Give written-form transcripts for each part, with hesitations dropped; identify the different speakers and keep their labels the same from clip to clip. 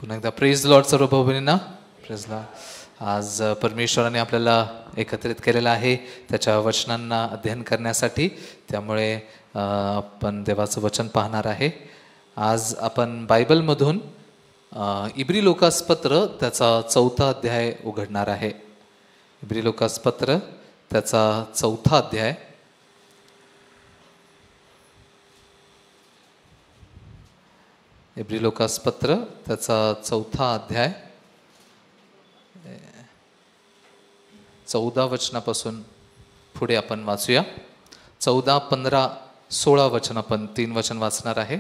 Speaker 1: पुन्हा एकदा praise Lord सर्व भाऊ बहिणींना, प्रेज लॉर्ड। आज परमेश्वराने आपल्याला एकत्रित केलेलं आहे त्याच्या वचनांना अध्ययन करण्यासाठी, त्यामुळे आपण देवाचं वचन पाहणार आहे। आज आपण बायबलमधून इब्री लोकासपत्र त्याचा 4था अध्याय उघडणार आहे। इब्री लोकासपत्र त्याचा 4था अध्याय। इब्री लोकासपत्र त्याचा 4था अध्याय 14 वचनापासून पुढे आपण वाचूया। 14, 15, 16 वचन आपण 3 वचन वाचणार आहे।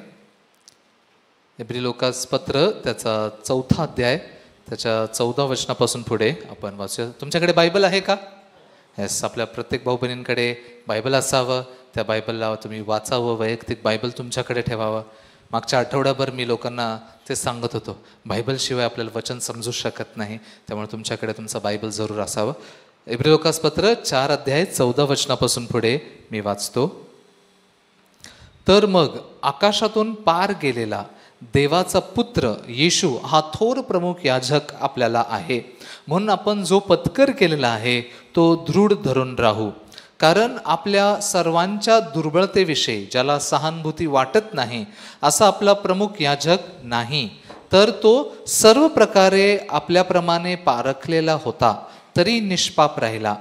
Speaker 1: इब्री लोकासपत्र त्याचा 4था अध्याय त्याच्या 14 वचनापासून पुढे आपण वाचूया। तुमच्याकडे बायबल आहे का? येस, आपल्या प्रत्येक भाऊ बहिणींकडे बायबल असावं। त्या बायबलला तुम्ही वाचावं, वैयक्तिक बायबल तुमच्याकडे ठेवावं। मागच्या आठवड्याभर मी लोकांना ते सांगत होतो, बायबलशिवाय आपल्याला वचन समजू शकत नाही, त्यामुळे तुमच्याकडे तुमचं बायबल जरूर असावं। इब्री लोकासपत्र 4 अध्याय 14 वचनापासून पुढे मी वाचतो। तर मग आकाशातून पार गेलेला देवाचा पुत्र येशू हा थोर प्रमुख याजक आपल्याला आहे, म्हणून आपण जो पत्कर केलेला आहे तो दृढ धरून राहू। कारण आपल्या सर्वांच्या दुर्बळतेविषयी ज्याला सहानुभूती वाटत नाही असा आपला प्रमुख याजक नाही, तर तो सर्व प्रकारे आपल्याप्रमाणे पारखलेला होता तरी निष्पाप राहिला।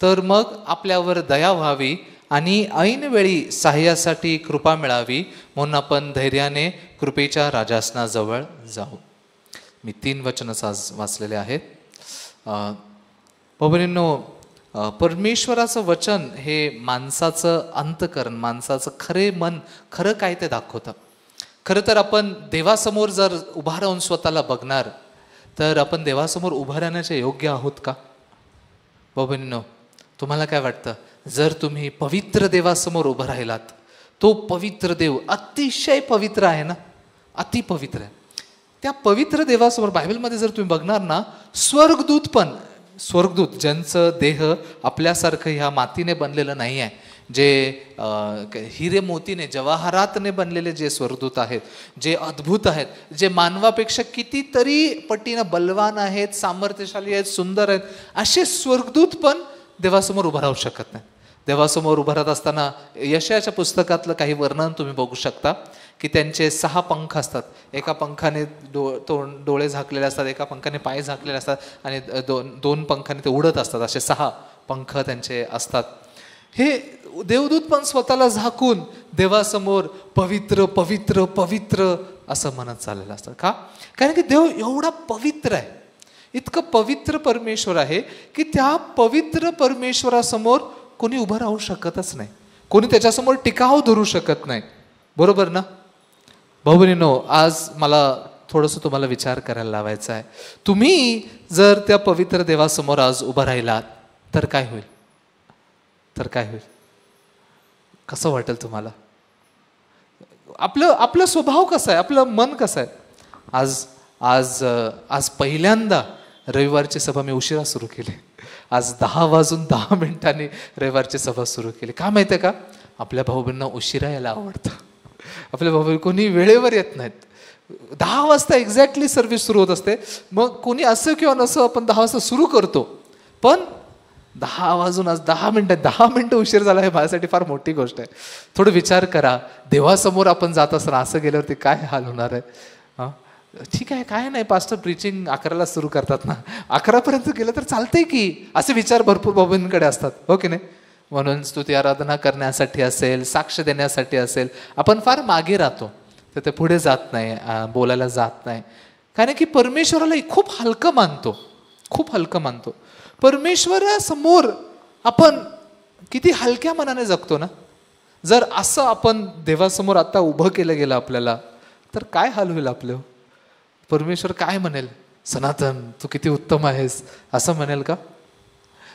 Speaker 1: तर मग आपल्यावर दया व्हावी आणि ऐन वेळी सहाय्यासाठी कृपा मिळावी, म्हणून आपण धैर्याने कृपेच्या राजासनाजवळ जाऊ। मी 3 वचनच आज वाचलेले आहेत। भगिनींनो, परमेश्वराचं वचन हे माणसाचं अंतःकरण, माणसाचं खरे मन, खरं काय ते दाखवतं। खरं तर आपण देवासमोर जर उभा राहून स्वतःला बघणार तर आपण देवासमोर उभं राहण्याचे योग्य आहोत का? भगिनींनो, तुम्हाला काय वाटतं, जर तुम्ही पवित्र देवासमोर उभं राहिलात, तो पवित्र देव अतिशय पवित्र आहे ना, अति पवित्र आहे, त्या पवित्र देवासमोर बायबलमध्ये जर तुम्ही बघणार ना, स्वर्गदूत ज्यांचं देह आपल्यासारखं ह्या मातीने बनलेलं नाही आहे, जे हिरे मोतीने जवाहरातने बनलेले जे स्वर्गदूत आहेत, जे अद्भुत आहेत, जे मानवापेक्षा कितीतरी पटीनं बलवान आहेत, सामर्थ्यशाली आहेत, सुंदर आहेत, असे स्वर्गदूत पण देवासमोर उभं राहू शकत नाही। देवासमोर उभं राहत असताना यशाच्या पुस्तकातलं काही वर्णन तुम्ही बघू शकता की त्यांचे 6 पंख असतात। एका पंखाने डोळे झाकलेले असतात, एका पंखाने पाय झाकलेले असतात आणि दोन पंखाने ते उडत असतात। असे 6 पंख त्यांचे असतात। हे देवदूत पण स्वतःला झाकून देवासमोर पवित्र पवित्र पवित्र असं म्हणत चाललेलं असतं। का? कारण की देव एवढा पवित्र आहे, इतकं पवित्र परमेश्वर आहे की त्या पवित्र परमेश्वरासमोर कोणी उभं राहू शकतच नाही, कोणी त्याच्यासमोर टिकाव धरू शकत नाही, बरोबर ना? भाऊ-बहिणींनो, आज मला थोडंसं तुम्हाला विचार करायला लावायचा आहे। तुम्ही जर त्या पवित्र देवासमोर आज उभं राहिलात तर काय होईल? कसं वाटेल तुम्हाला? आपलं स्वभाव कसा आहे, आपलं मन कसं आहे? आज पहिल्यांदा रविवारची सभा मी उशिरा सुरू केली। आज 10 वाजून 10 मिनिटांनी रविवारची सभा सुरू केली। का माहिती आहे का? आपल्या भाऊ-बहिणींना उशिरा यायला आवडतं। आपल्या भाऊ कोणी वेळेवर येत नाहीत। 10 वाजता एक्झॅक्टली सर्व्हिस सुरू होत असते, मग कोणी असं किंवा नसं आपण 10 वाजता सुरू करतो, पण 10 वाजून आज 10 मिनिटं उशीर झाला, हे माझ्यासाठी फार मोठी गोष्ट आहे। थोडं विचार करा, देवासमोर आपण जात असताना असं गेल्यावरती काय हाल होणार आहे? ठीक आहे, काय नाही, पास्टर प्रीचिंग 11ला सुरू करतात ना, 11पर्यंत गेलं तर चालतंय की, असे विचार भरपूर बाबांकडे असतात, हो की नाही? म्हणून स्तुती आराधना करण्यासाठी असेल, साक्ष देण्यासाठी असेल, आपण फार मागे राहतो, तर ते पुढे जात नाही, बोलायला जात नाही, कारण की परमेश्वराला खूप हलकं मानतो। परमेश्वरासमोर आपण किती हलक्या मनाने जगतो ना। जर असं आपण देवासमोर आता उभं केलं गेलं आपल्याला, तर काय हाल होईल आपलं? परमेश्वर काय म्हणेल? सनातन, तू किती उत्तम आहेस, असं म्हणेल का?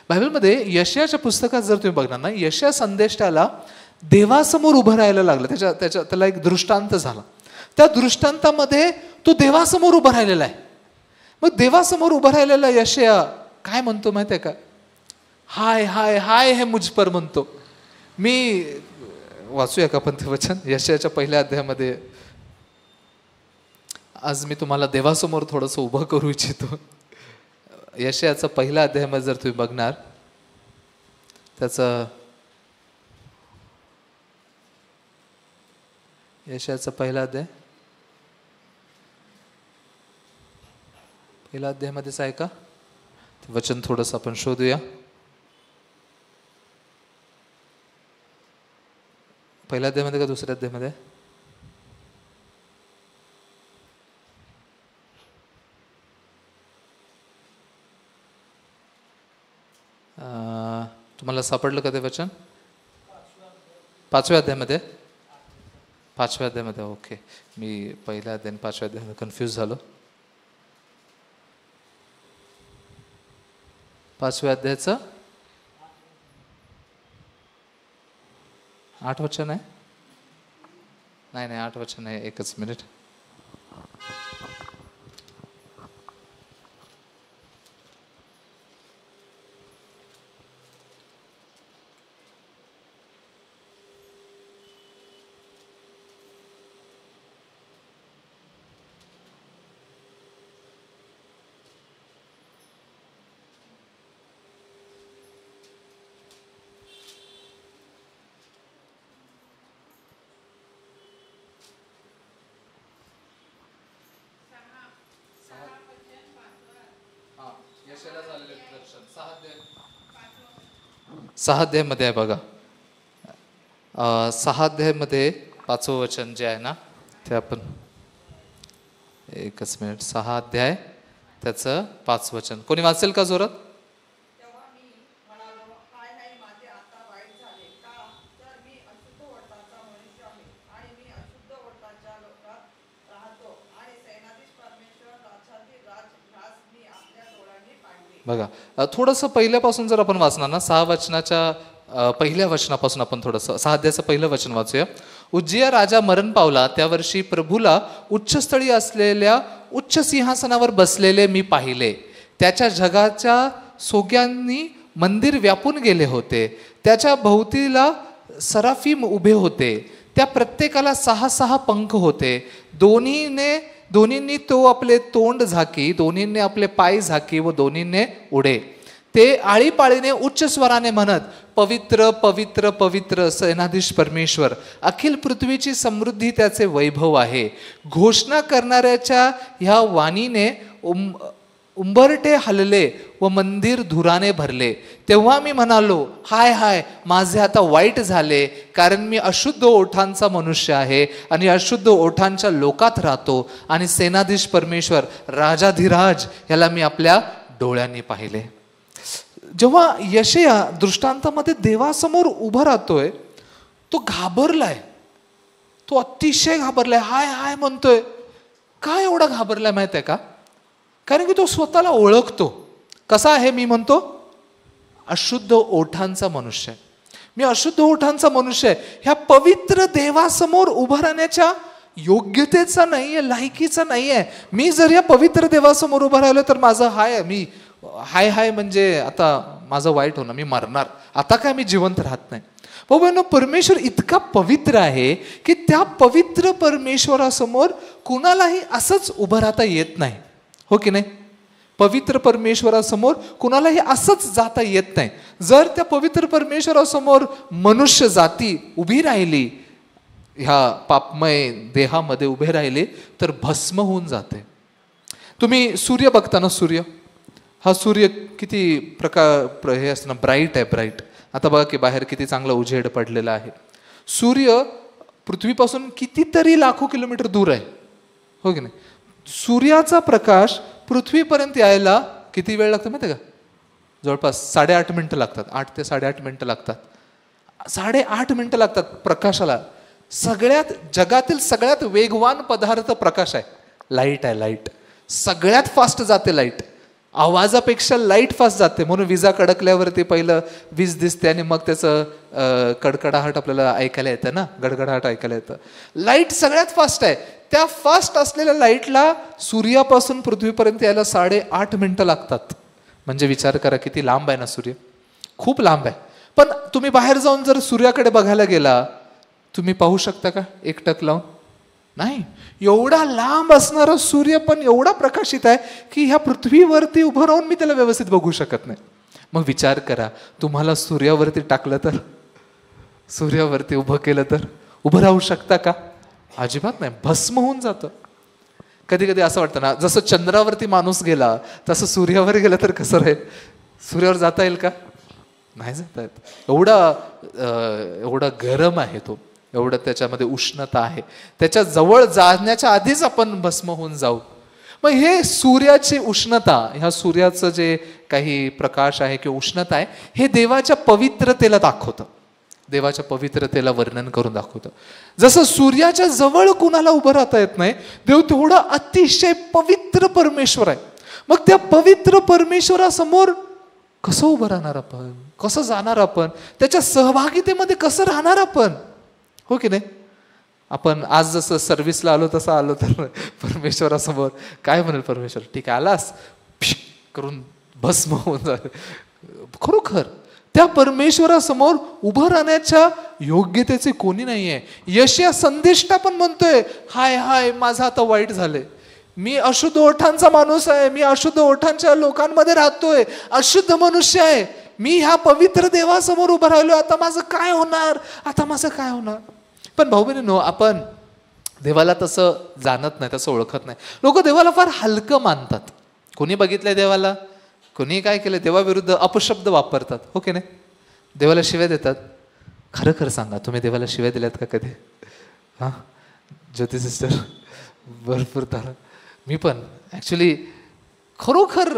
Speaker 1: बायबलमध्ये यशाच्या पुस्तकात जर तुम्ही बघणार ना, यशया संदेष्टाला देवासमोर उभं राहायला लागलं, त्याला एक दृष्टांत झाला। त्या दृष्टांतामध्ये तो देवासमोर उभं राहिलेला आहे। मग देवासमोर उभं राहिलेला यशया काय म्हणतो माहिती आहे का? हाय हाय हाय हे मुझ पर म्हणतो। मी वाचूया का आपण ते वचन? यशयाच्या 1ल्या अध्यायामध्ये आज मी तुम्हाला देवासमोर थोडंसं उभं करू इच्छितो. यशायाचा पहिला अध्यायामध्ये जर तुम्ही बघणार, त्याचं यशायाचा पहिला अध्यायामध्येच आहे का ते वचन थोडंसं आपण शोधूया. पहिल्या अध्यायामध्ये का दुसऱ्या अध्यायामध्ये? तुम्हाला सापडलं का ते वचन? पाचव्या अध्यायामध्ये. ओके, मी पहिल्या अध्याय 5व्या अध्यायामध्ये कन्फ्यूज झालो. 5व्या अध्यायाचं 8 वचन आहे? नाही 8 वचन आहे. एकच मिनिट. सहा अध्यायामध्ये आहे बघा. 6 अध्यायामध्ये 5वं वचन जे आहे ना, ते आपण एकच मिनिट. 6 अध्याय त्याचं 5 वचन कोणी वाचेल का जोरात? बघा, थोडंसं पहिल्यापासून जर आपण वाचणार ना, 6 वचनाच्या पहिल्या वचनापासून आपण थोडंसं 6 अध्यायाचं पहिलं वचन वाचूया. उज्जिया राजा मरण पावला त्या वर्षी प्रभूला उच्चस्थळी असलेल्या उच्च सिंहासनावर बसलेले मी पाहिले. त्याच्या जगाच्या सोग्यांनी मंदिर व्यापून गेले होते. त्याच्या भोवतीला सराफीम उभे होते. त्या प्रत्येकाला 6 पंख होते. दोन्हींनी तो आपले तोंड झाकी, दोन्हींनी आपले पाय झाकी व दोन्हींनी उडे. ते आळीपाळीने उच्च स्वराने म्हणत, पवित्र पवित्र पवित्र सेनाधीश परमेश्वर, अखिल पृथ्वीची समृद्धी त्याचे वैभव आहे. घोषणा करणाऱ्याच्या ह्या वाणीने उंबरटे हलले व मंदिर धुराने भरले. तेव्हा मी म्हणालो, हाय हाय, माझे आता वाईट झाले, कारण मी अशुद्ध ओठांचा मनुष्य आहे आणि अशुद्ध ओठांच्या लोकात राहतो आणि सेनाधीश परमेश्वर राजाधिराज याला मी आपल्या डोळ्यांनी पाहिले. जेव्हा यशया दृष्टांतामध्ये देवासमोर उभा राहतोय, तो घाबरलाय. तो अतिशय घाबरलाय. हाय हाय म्हणतोय. काय एवढा घाबरलाय माहित आहे का? कारण की तो स्वतःला ओळखतो. कसा आहे? मी म्हणतो अशुद्ध ओठांचा मनुष्य आहे. मी अशुद्ध ओठांचा मनुष्य आहे. ह्या पवित्र देवासमोर उभं राहण्याच्या योग्यतेचा नाहीये, लायकीचा नाहीये. मी जर या पवित्र देवासमोर उभं राहिलो तर माझं मी हाय हाय म्हणजे आता माझं वाईट होणं, मी मरणार, आता काय मी जिवंत राहत नाही. बाबांनो, परमेश्वर इतका पवित्र आहे की त्या पवित्र परमेश्वरासमोर कुणालाही असंच उभं राहता येत नाही. हो की नाही? पवित्र परमेश्वरासमोर कुणालाही असंच जाता येत नाही. जर त्या पवित्र परमेश्वरासमोर मनुष्य जाती उभी राहिली, ह्या पापमय देहामध्ये उभे राहिले तर भस्म होऊन जाते. तुम्ही सूर्य बघता ना, सूर्य किती हे असतं ना, ब्राईट आहे, ब्राईट. आता बघा की बाहेर किती चांगला उजेड पडलेला आहे. सूर्य पृथ्वीपासून कितीतरी लाखो किलोमीटर दूर आहे. हो की नाही? सूर्याचा प्रकाश पृथ्वीपर्यंत यायला किती वेळ लागतो माहिती आहे का? जवळपास 8.5 मिनिटं लागतात. 8 ते 8.5 मिनिटं लागतात. 8.5 मिनिटं लागतात प्रकाशाला. जगातील सगळ्यात वेगवान पदार्थ प्रकाश आहे. लाईट आहे. लाईट सगळ्यात फास्ट जाते. लाईट आवाजापेक्षा लाईट फास्ट जाते. म्हणून विजा कडकल्यावरती पहिलं वीज दिसते आणि मग त्याचं कडकडाहट आपल्याला ऐकायला येतं ना, गडगडाहट ऐकायला येतं. लाईट सगळ्यात फास्ट आहे. त्या फास्ट असलेल्या लाईटला सूर्यापासून पृथ्वीपर्यंत यायला 8.5 मिनिटं लागतात. म्हणजे विचार करा किती लांब आहे ना सूर्य. खूप लांब आहे. पण तुम्ही बाहेर जाऊन जर सूर्याकडे बघायला गेला, तुम्ही पाहू शकता का एकटक लावून? नाही, एवढा लांब असणारा सूर्य पण एवढा प्रकाशित आहे की ह्या पृथ्वीवरती उभं राहून मी त्याला व्यवस्थित बघू शकत नाही. मग विचार करा, तुम्हाला सूर्यावरती टाकलं तर, सूर्यावरती उभं केलं तर उभं राहू शकता का? अजिबात नाही, भस्म होऊन जातं. कधी कधी असं वाटतं ना, जसं चंद्रावरती माणूस गेला तसं सूर्यावर गेलं तर कसं राहील? सूर्यावर जाता येईल का? नाही जाता येत. एवढा गरम आहे तो, एवढं त्याच्यामध्ये उष्णता आहे. त्याच्या जवळ जाण्याच्या आधीच आपण भस्म होऊन जाऊ. मग हे सूर्याची उष्णता, ह्या सूर्याचं जे काही प्रकाश आहे किंवा उष्णता आहे, हे देवाच्या पवित्रतेला दाखवतं, देवाच्या पवित्रतेला वर्णन करून दाखवतं. जसं सूर्याच्या जवळ कुणाला उभं राहता येत नाही, देव तेवढा अतिशय पवित्र परमेश्वर आहे. मग त्या पवित्र परमेश्वरासमोर कसं उभं राहणार आपण? कसं जाणार आपण? त्याच्या सहभागितेमध्ये कसं राहणार आपण? हो की नाही? आपण आज जसं सर्व्हिसला आलो तसं आलो तर परमेश्वरासमोर काय म्हणेल परमेश्वर? ठीक आहे, आलास करून भस्म होऊन जा. खरोखर त्या परमेश्वरासमोर उभं राहण्याच्या योग्यतेचे कोणी नाहीये. यशया संदेष्टा पण म्हणतोय, हाय हाय माझं आता वाईट झालंय, मी अशुद्ध ओठांचा माणूस आहे, मी अशुद्ध ओठांच्या लोकांमध्ये राहतोय, अशुद्ध मनुष्य आहे, मी ह्या पवित्र देवासमोर उभं राहिलो, आता माझं काय होणार? आता माझं काय होणार? पण भाऊ बहिणींनो, आपण देवाला तसं जाणत नाही, तसं ओळखत नाही. लोक देवाला फार हलकं मानतात. कोणी बघितलंय देवाला? कोणी काय केलं? देवाविरुद्ध अपशब्द वापरतात. हो की नाही? देवाला शिव्या देतात. खरं खरं सांगा, तुम्ही देवाला शिव्या दिल्यात का कधी? हां, ज्योती सिस्टर भरपूर तारा. मी पण ॲक्च्युली खरोखर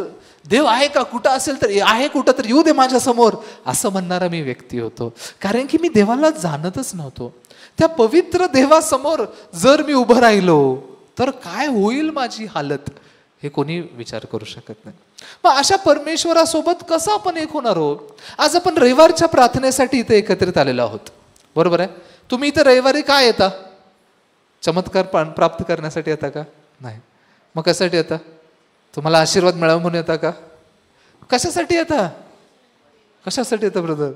Speaker 1: देव आहे का? कुठं असेल तर आहे, कुठं तर येऊ दे माझ्या समोर, असं म्हणणारा मी व्यक्ती होतो. कारण की मी देवाला जाणतच नव्हतो. त्या पवित्र देवासमोर जर मी उभं राहिलो तर काय होईल माझी हालत, हे कोणी विचार करू शकत नाही. मग अशा परमेश्वरासोबत कसं आपण एक होणार आहोत? आज आपण रविवारच्या प्रार्थनेसाठी इथे एकत्रित आलेलो आहोत, बरोबर आहे? तुम्ही इथे रविवारी काय येता? चमत्कार प्राप्त करण्यासाठी येता का? नाही. मग कशासाठी येता? तुम्हाला आशीर्वाद मिळावा म्हणून येता का? कशासाठी येता? कशासाठी येतं ब्रदर?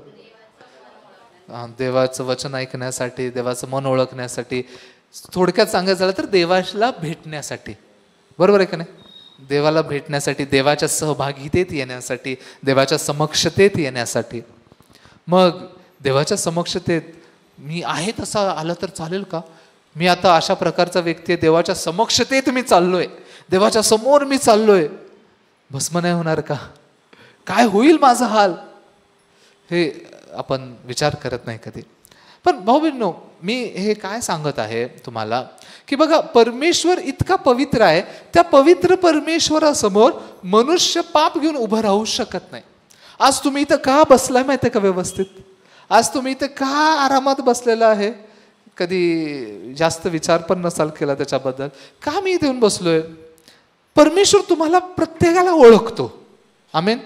Speaker 1: देवाचं वचन ऐकण्यासाठी, देवाचं मन ओळखण्यासाठी, थोडक्यात सांगायचं झालं तर देवाला भेटण्यासाठी, बरोबर आहे का नाही? देवाला भेटण्यासाठी, देवाच्या सहभागितेत येण्यासाठी, देवाच्या समक्षतेत येण्यासाठी. मग देवाच्या समक्षतेत मी आहे तसा आलं तर चालेल का? मी आता अशा प्रकारचा व्यक्ती आहे, देवाच्या समक्षतेत मी चाललोय, देवाच्या समोर मी चाललोय, भस्म नाही होणार का? काय होईल माझा हाल? हे आपण विचार करत नाही कधी. पण भाऊ बहिणींनो, मी हे काय सांगत आहे तुम्हाला की बघा, परमेश्वर इतका पवित्र आहे, त्या पवित्र परमेश्वरासमोर मनुष्य पाप घेऊन उभं राहू शकत नाही. आज तुम्ही इथं का बसलाय माहिती आहे का? व्यवस्थित आज तुम्ही इथं का आरामात बसलेला आहे? कधी जास्त विचार पण नसाल केला त्याच्याबद्दल. का मी इथे येऊन बसलोय? परमेश्वर तुम्हाला प्रत्येकाला ओळखतो. आमेन.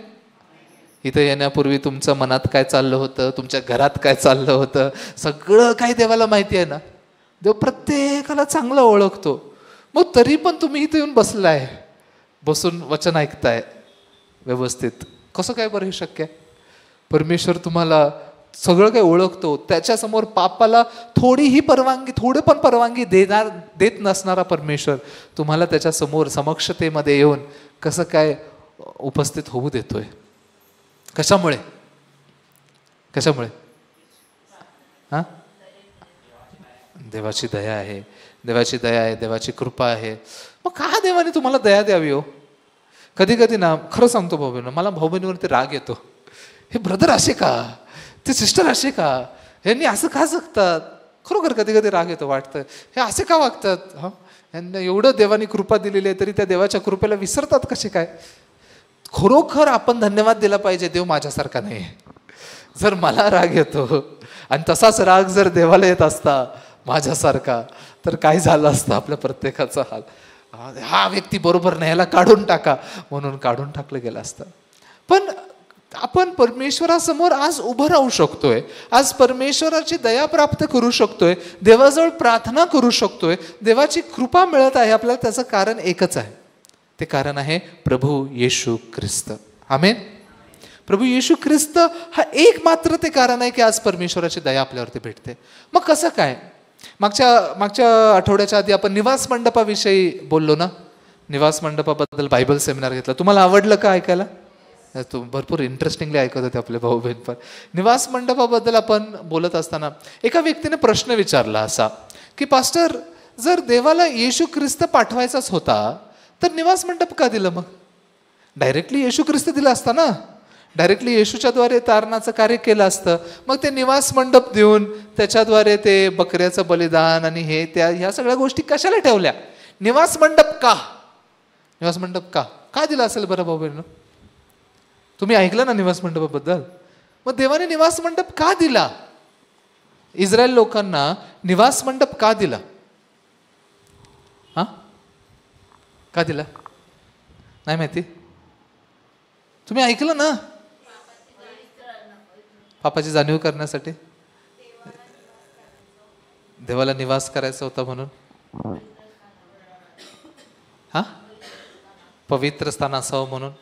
Speaker 1: इथं येण्यापूर्वी तुमच्या मनात काय चाललं होतं, तुमच्या घरात काय चाललं होतं, सगळं काही देवाला माहिती आहे ना. देव प्रत्येकाला चांगलं ओळखतो. मग तरी पण तुम्ही इथे येऊन बसलाय, बसून वचन ऐकताय व्यवस्थित. कसं काय बरं हे शक्य आहे? परमेश्वर तुम्हाला सगळं काही ओळखतो. त्याच्यासमोर पापाला थोडीही परवानगी, थोडी पण परवानगी देत नसणारा परमेश्वर तुम्हाला त्याच्या समोर समक्षतेमध्ये येऊन कसं काय उपस्थित होऊ देतोय? कशामुळे? कशामुळे? हा, देवाची दया आहे, देवाची दया आहे, देवाची कृपा आहे. मग का देवाने तुम्हाला दया द्यावी हो? कधी कधी ना, खरं सांगतो भाऊ बहिणी, मला भाऊ बहिणीवरती राग येतो. हे ब्रदर असे का, ते सिस्टर असे का, यांनी असं का जगतात? खरोखर कधी कधी राग येतो. वाटतं हे असे का वागतात? हा, यांना एवढं देवाने कृपा दिलेली आहे तरी त्या देवाच्या कृपेला विसरतात कसे काय? खरोखर आपण धन्यवाद दिला पाहिजे, देव माझ्यासारखा नाही. जर मला राग येतो आणि तसाच राग जर देवाला येत असता माझ्यासारखा, तर काय झालं असतं आपल्या प्रत्येकाचा हाल. हा व्यक्ती बरोबर नाही, ह्याला काढून टाका म्हणून काढून टाकलं गेलं असतं. पण आपण परमेश्वरासमोर आज उभं राहू शकतोय, आज परमेश्वराची दया प्राप्त करू शकतोय, देवाजवळ प्रार्थना करू शकतोय, देवाची कृपा मिळत आहे आपल्याला. त्याचं कारण एकच आहे, ते कारण आहे प्रभू येशू ख्रिस्त. आमेन. प्रभू येशू ख्रिस्त हा एक मात्र ते कारण आहे की आज परमेश्वराची दया आपल्यावरती भेटते. मग कसं काय? मागच्या आठवड्याच्या आधी आपण निवास मंडपाविषयी बोललो ना. निवास मंडपाबद्दल बायबल सेमिनार घेतला. तुम्हाला आवडलं का ऐकायला? भरपूर इंटरेस्टिंगली ऐकत होते आपले भाऊ बहीण. पण निवास मंडपाबद्दल आपण बोलत असताना एका व्यक्तीने प्रश्न विचारला असा की, पास्टर, जर देवाला येशू ख्रिस्त पाठवायचाच होता तर निवास मंडप का दिलं? मग डायरेक्टली येशू ख्रिस्त दिला असता ना. डायरेक्टली येशूच्याद्वारे तारणाचं कार्य केलं असतं. मग ते निवास मंडप देऊन त्याच्याद्वारे ते बकऱ्याचं बलिदान आणि ह्या सगळ्या गोष्टी कशाला ठेवल्या? निवास मंडप का? निवास मंडप का दिला असेल बरं भाऊ बहिण? तुम्ही ऐकलं ना निवास मंडपाबद्दल? मग देवाने निवास मंडप का दिला? इस्रायल लोकांना निवास मंडप का दिला? का दिला? नाही माहिती? तुम्ही ऐकलं ना? पापाची जाणीव करण्यासाठी. देवाला निवास करायचा होता म्हणून. पवित्र स्थान असावं म्हणून.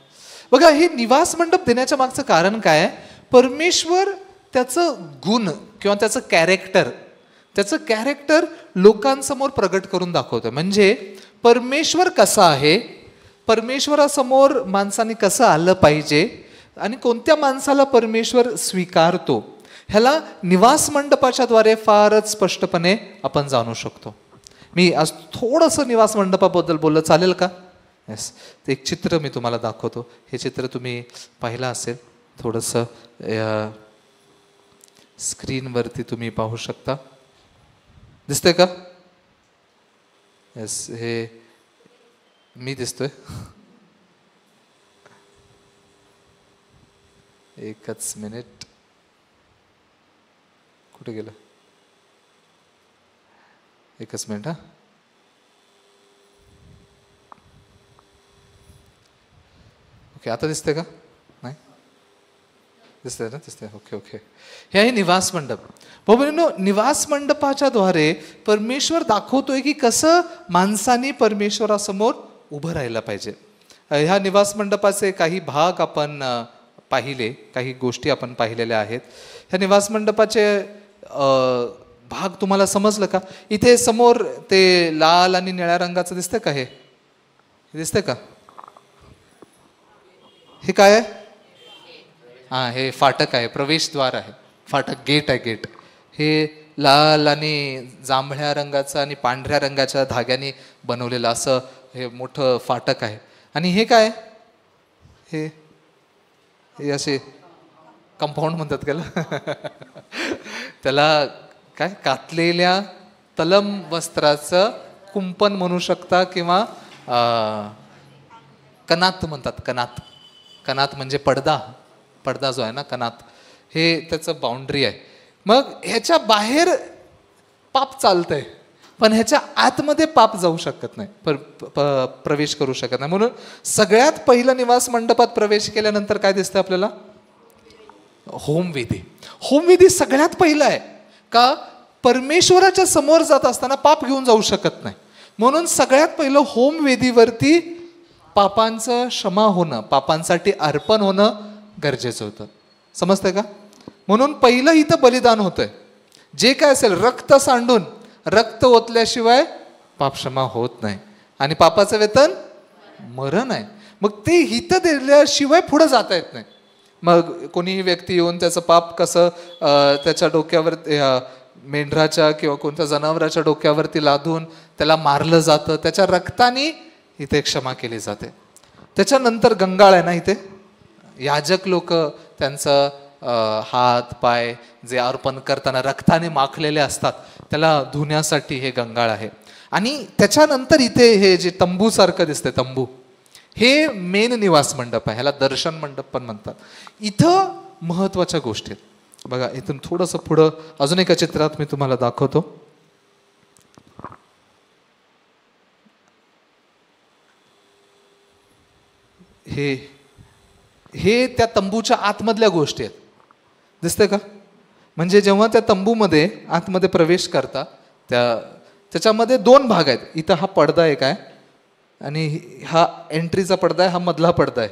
Speaker 1: बघा, हे निवास मंडप देण्याच्या मागचं कारण काय आहे? परमेश्वर त्याचं गुण किंवा त्याचं कॅरेक्टर लोकांसमोर प्रगट करून दाखवतं. म्हणजे परमेश्वर कसा आहे, परमेश्वरासमोर माणसाने कसं आलं पाहिजे आणि कोणत्या माणसाला परमेश्वर स्वीकारतो, ह्याला निवास मंडपाच्या द्वारे फारच स्पष्टपणे आपण जाणू शकतो. मी आज थोडंसं निवास मंडपाबद्दल बोललं, चालेल का? येस. एक चित्र मी तुम्हाला दाखवतो. हे चित्र तुम्ही पाहिलं असेल, थोडंसं स्क्रीनवरती तुम्ही पाहू शकता. दिसतंय का? येस. हे मी दिसतोय? एकच मिनिट. कुठे गेलं? एकच मिनिट. ओके, आता दिसतंय का? नाही दिसतंय ना? दिसतंय. ओके. हे आहे निवास मंडप. बरोबर. निवास मंडपाच्या द्वारे परमेश्वर दाखवतोय की कसं माणसाने परमेश्वरासमोर उभं राहायला पाहिजे. ह्या निवास मंडपाचे काही भाग आपण पाहिले, काही गोष्टी आपण पाहिलेल्या आहेत. ह्या निवास मंडपाचे भाग तुम्हाला समजलं का? इथे समोर ते लाल आणि निळ्या रंगाचं दिसतंय का? हे दिसतंय का? हे काय आहे? हे फाटक आहे, प्रवेशद्वार आहे. फाटक, गेट आहे, गेट. हे लाल आणि जांभळ्या रंगाचं आणि पांढऱ्या रंगाच्या धाग्याने बनवलेलं असं हे मोठं फाटक आहे. आणि हे काय? हे असे कंपाऊंड म्हणतात त्याला काय? कातलेल्या तलम वस्त्राचं कुंपण म्हणू शकता किंवा कनात म्हणतात. कनात म्हणजे पडदा जो आहे ना, कनात, हे त्याचं बाउंड्री आहे. मग ह्याच्या बाहेर पाप चालतंय, पण ह्याच्या आतमध्ये पाप जाऊ शकत नाही, प्रवेश करू शकत नाही. म्हणून सगळ्यात पहिलं निवास मंडपात प्रवेश केल्यानंतर काय दिसतं आपल्याला? होमविधी सगळ्यात पहिलं आहे. का? परमेश्वराच्या समोर जात असताना पाप घेऊन जाऊ शकत नाही, म्हणून सगळ्यात पहिलं होमवेदीवरती पापांचं क्षमा होणं, पापांसाठी अर्पण होणं गरजेचं होतं. समजतंय का? म्हणून पहिलं इथं बलिदान होतंय. जे काय असेल, रक्त सांडून, रक्त ओतल्याशिवाय पाप क्षमा होत नाही. आणि पापाचं वेतन मरण आहे. मग ते हित दिल्याशिवाय पुढे जाता येत नाही. मग कोणीही व्यक्ती येऊन त्याचं पाप कसं त्याच्या डोक्यावर, मेंढराच्या किंवा कोणत्या जनावराच्या डोक्यावरती लादून त्याला मारलं जातं, त्याच्या रक्ताने इथे क्षमा केली जाते. त्याच्यानंतर गंगाळ आहे ना, इथे याजक लोक त्यांचं हात पाय जे अर्पण करताना रक्ताने माखलेले असतात त्याला धुण्यासाठी हे गंगाळ आहे. आणि त्याच्यानंतर इथे हे जे तंबू सारखं दिसतंय, तंबू, हे मेन निवास मंडप आहे. ह्याला दर्शन मंडप पण म्हणतात. इथं महत्वाच्या गोष्टी आहेत. बघा, इथून थोडंसं पुढं अजून एका चित्रात मी तुम्हाला दाखवतो. हे त्या तंबूच्या आतमधल्या गोष्टी आहेत. दिसतंय का? म्हणजे जेव्हा त्या तंबूमध्ये आतमध्ये प्रवेश करता त्याच्यामध्ये दोन भाग आहेत. इथं हा पडदा एक आहे आणि हा एंट्रीचा पडदा आहे, हा मधला पडदा आहे,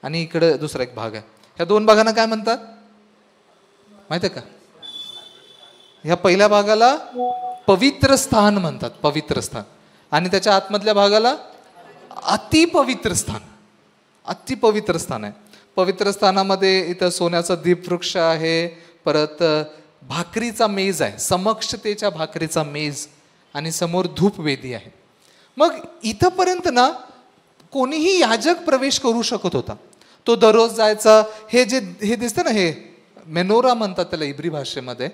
Speaker 1: आणि इकडे दुसरा एक भाग आहे. ह्या दोन भागांना काय म्हणतात माहिती आहे का? ह्या पहिल्या भागाला पवित्र स्थान म्हणतात, पवित्र स्थान. आणि त्याच्या आतमधल्या भागाला अतिपवित्र स्थान, अतिपवित्र स्थान आहे. पवित्र स्थानामध्ये इथं सोन्याचा दीपवृक्ष आहे, परत भाकरीचा मेज आहे, समक्षतेच्या भाकरीचा मेज, आणि समोर धूपवेदी आहे. मग इथंपर्यंत ना कोणीही याजक प्रवेश करू शकत होता. तो दररोज जायचा. हे दिसतं ना, हे मेनोरा म्हणतात त्याला इब्री भाषेमध्ये.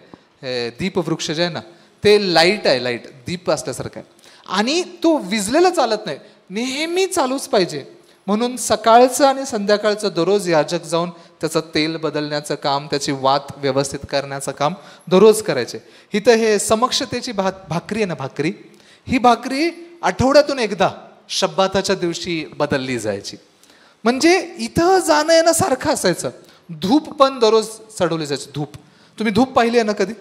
Speaker 1: दीपवृक्ष जे आहे ना, ते लाईट आहे, लाईट दीप असल्यासारखं आहे. आणि तो विजलेला चालत नाही, नेहमी चालूच पाहिजे. म्हणून सकाळचं आणि संध्याकाळचं दररोज याजक जाऊन त्याचं तेल बदलण्याचं काम, त्याची वात व्यवस्थित करण्याचं काम दररोज करायचे. इथं हे समक्षतेची भाकरी आहे ना, भाकरी, ही भाकरी आठवड्यातून एकदा शब्बाताच्या दिवशी बदलली जायची. म्हणजे इथं जाणं येणं सारखं असायचं. धूप पण दररोज चढवली जायची. धूप, तुम्ही धूप पाहिली आहे ना कधी?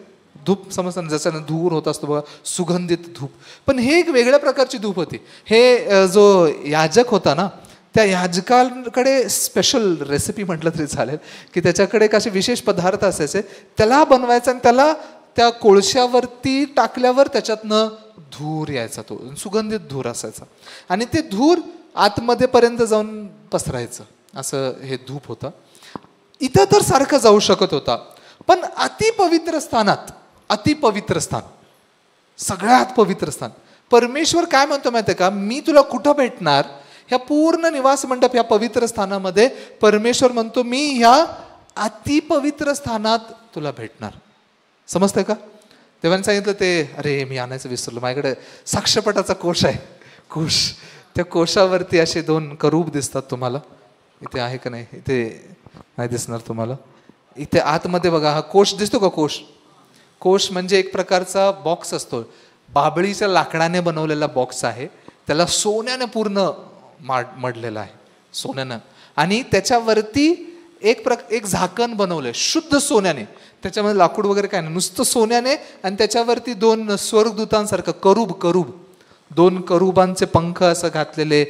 Speaker 1: धूप समजतं ना, जसं धूर होत असतो बघा, सुगंधित धूप. पण हे एक वेगळ्या प्रकारची धूप होती. हे जो याजक होता ना, त्या याजकांकडे स्पेशल रेसिपी म्हटलं तरी चालेल, की त्याच्याकडे काही विशेष पदार्थ असायचे, त्याला बनवायचा आणि त्याला त्या कोळशावरती टाकल्यावर त्याच्यातनं धूर यायचा, तो सुगंधित धूर असायचा. आणि ते धूर आतमध्ये पर्यंत जाऊन पसरायचं, असं हे धूप होतं. इथं तर सारखं जाऊ शकत होता. पण अतिपवित्र स्थानात, अतिपवित्र स्थान, सगळ्यात पवित्र स्थान, परमेश्वर काय म्हणतो माहिती आहे का? मी तुला कुठं भेटणार? ह्या पूर्ण निवास मंडप, ह्या पवित्र स्थानामध्ये परमेश्वर म्हणतो, मी ह्या अतिपवित्र स्थानात तुला भेटणार. समजतंय का? देवाने सांगितलं ते, अरे मी आणायचं विसरलो, माझ्याकडे साक्षपटाचा कोश आहे, कोश. त्या कोशावरती असे 2 करूब दिसतात तुम्हाला. इथे आहे का नाही? इथे नाही दिसणार तुम्हाला. इथे आतमध्ये बघा, हा कोश दिसतो का? कोश, कोश म्हणजे एक प्रकारचा बॉक्स असतो, बाबळीच्या लाकडाने बनवलेला बॉक्स आहे. त्याला सोन्याने पूर्ण मडलेलं आहे, सोन्यानं. आणि त्याच्यावरती एक झाकण बनवलंय शुद्ध सोन्याने. त्याच्यामध्ये लाकूड वगैरे काय नाही, नुसतं सोन्याने. आणि त्याच्यावरती 2 स्वर्गदूतांसारखं करूब 2 करूबांचे पंख असं घातलेले.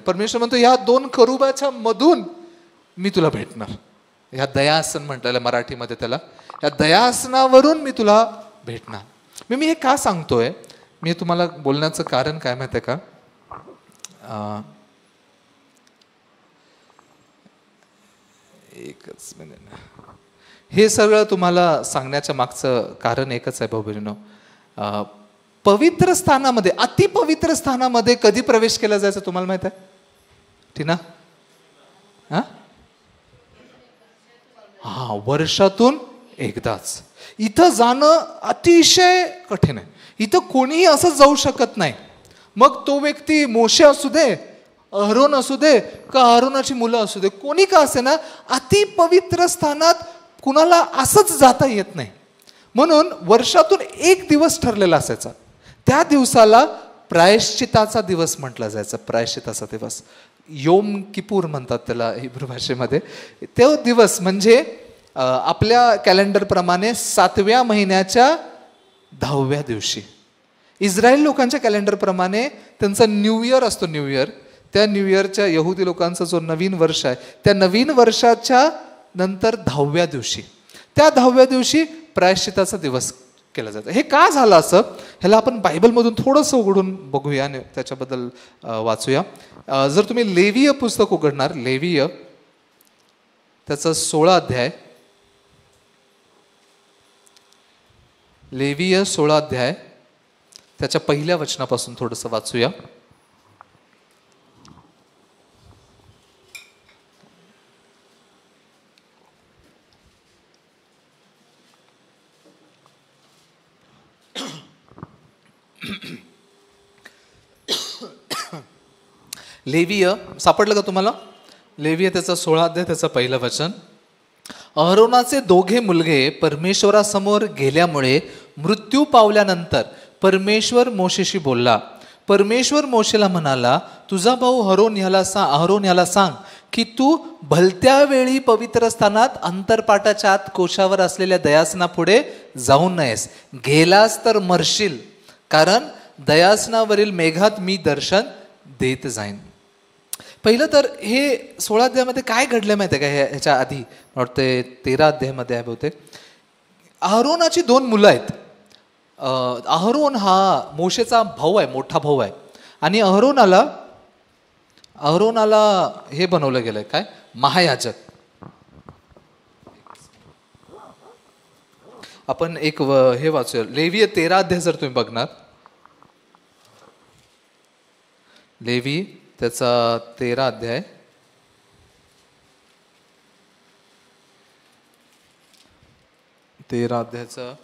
Speaker 1: परमेश्वर म्हणतो, ह्या 2 करूबाच्या मधून मी तुला भेटणार. ह्या दयासन म्हटलेलं मराठीमध्ये त्याला, या दयासनावरून मी तुला भेटणार. मी हे का सांगतोय? मी तुम्हाला बोलण्याचं कारण काय माहिती आहे का? एकच मिनिट. हे सगळं तुम्हाला सांगण्याच्या मागचं कारण एकच आहे भाऊ बहिणींनो. पवित्र स्थानामध्ये, अतिपवित्र स्थानामध्ये कधी प्रवेश केला जायचा तुम्हाला माहित आहे? टीना? हा, वर्षातून एकदाच. इथं जाणं अतिशय कठीण आहे. इथं कोणीही असं जाऊ शकत नाही. मग तो व्यक्ती मोशे असू दे, अहरोन असू दे, का अहरोनाची मुलं असू दे, कोणी का असे ना, अतिपवित्र स्थानात कुणाला असंच जाता येत नाही. म्हणून वर्षातून 1 दिवस ठरलेला असायचा. त्या दिवसाला प्रायश्चिताचा दिवस म्हटला जायचा. प्रायश्चिताचा दिवस, योम किपूर म्हणतात त्याला हिब्रू भाषेमध्ये. तो दिवस म्हणजे आपल्या कॅलेंडर प्रमाणे 7व्या महिन्याच्या 10व्या दिवशी. इस्रायल लोकांच्या कॅलेंडर प्रमाणे त्यांचा न्यू इयर असतो, न्यू इयर. त्या न्यू इयरच्या यहुदी लोकांचा जो नवीन वर्ष आहे, त्या नवीन वर्षाच्या नंतर 10व्या दिवशी, त्या 10व्या दिवशी प्रायश्चिताचा दिवस केला जातो. हे का झालं असं, ह्याला आपण बायबलमधून थोडंसं उघडून बघूया आणि त्याच्याबद्दल वाचूया. जर तुम्ही लेवीय पुस्तक उघडणार, लेवीय त्याचा 16 अध्याय, लेवीय 16 अध्याय त्याच्या 1ल्या वचनापासून थोडंसं वाचूया. लेवीय सापडलं का तुम्हाला? लेवीय त्याचा 16 अध्याय त्याचं 1लं वचन. अहरोनाचे 2 मुलगे परमेश्वरासमोर गेल्यामुळे मृत्यू पावल्यानंतर परमेश्वर मोशेशी बोलला. परमेश्वर मोशेला म्हणाला, तुझा भाऊ अहरोन ह्याला सांग की तू भलत्या वेळी पवित्र स्थानात अंतरपाटाच्या आत कोशावर असलेल्या दयासनापुढे जाऊ नयेस. गेलास तर मरशील, कारण दयासनावरील मेघात मी दर्शन देत जाईन. पहिलं तर हे 16 अध्यायामध्ये काय घडलं माहिती आहे का? ह्याच्या आधी वाटते 13 अध्यायामध्ये आहे बहुतेक. अहरोनाची 2 मुलं आहेत. अहरोन हा मोशेचा भाऊ आहे, मोठा भाऊ आहे. आणि अहरोनाला हे बनवलं गेलंय काय, महायाजक. आपण एक हे वाचूया, लेवीय 13 अध्याय जर तुम्ही बघणार, लेवी त्याचा 13 अध्याय, अध्यायाचा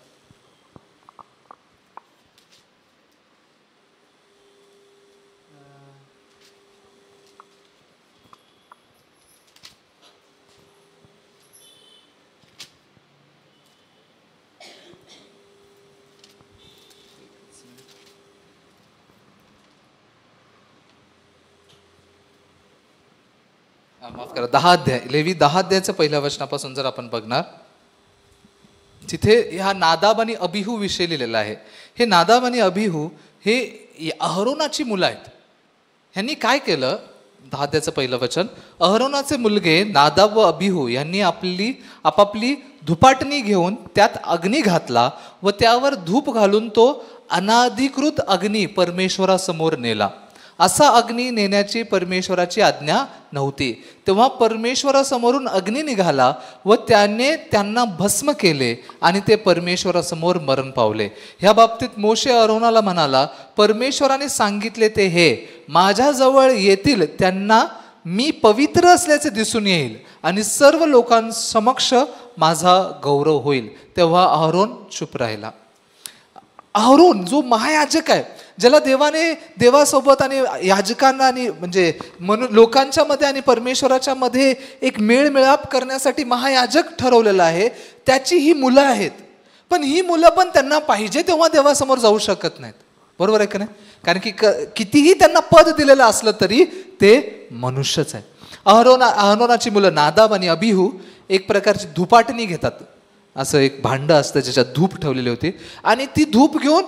Speaker 1: माफ करा 10 अध्याय, लेवी 10 अध्यायाच्या पहिल्या वचनापासून जर आपण बघणार, तिथे ह्या नादाब आणि अबिहू विषय लिहिलेला आहे. हे नादाब आणि अबिहू हे अहरोनाची मुलं आहेत. ह्यांनी काय केलं, 10 अध्यायाचं पहिलं वचन, अहरोनाचे मुलगे नादाब व अबिहू यांनी आपापली धुपाटणी घेऊन त्यात अग्नी घातला व त्यावर धूप घालून तो अनाधिकृत अग्नी परमेश्वरासमोर नेला. असा अग्नी नेण्याची परमेश्वराची आज्ञा नव्हती. तेव्हा परमेश्वरासमोरून अग्नी निघाला व त्याने त्यांना भस्म केले आणि ते परमेश्वरासमोर मरण पावले. ह्या बाबतीत मोशे अहरोनाला म्हणाला, परमेश्वराने सांगितले ते हे, माझ्याजवळ येतील त्यांना मी पवित्र असल्याचे दिसून येईल आणि सर्व लोकांसमक्ष माझा गौरव होईल. तेव्हा अहरोन चुप राहिला. अहरोन जो महायाजक आहे, ज्याला देवासोबत आणि याजकांना आणि म्हणजे लोकांच्या मध्ये आणि परमेश्वराच्या मध्ये एक मेळमिळाप करण्यासाठी महायाजक ठरवलेला आहे, त्याची ही मुलं आहेत. पण ही मुलं पण त्यांना पाहिजे तेव्हा देवासमोर जाऊ शकत नाहीत. बरोबर आहे का नाही? कारण की कितीही त्यांना पद दिलेलं असलं तरी ते मनुष्यच आहे. अहरोनाची मुलं नादाब आणि अबिहू एक प्रकारची धुपाटणी घेतात. असं एक भांड असतं ज्याच्यात धूप ठेवलेली होती, आणि ती धूप घेऊन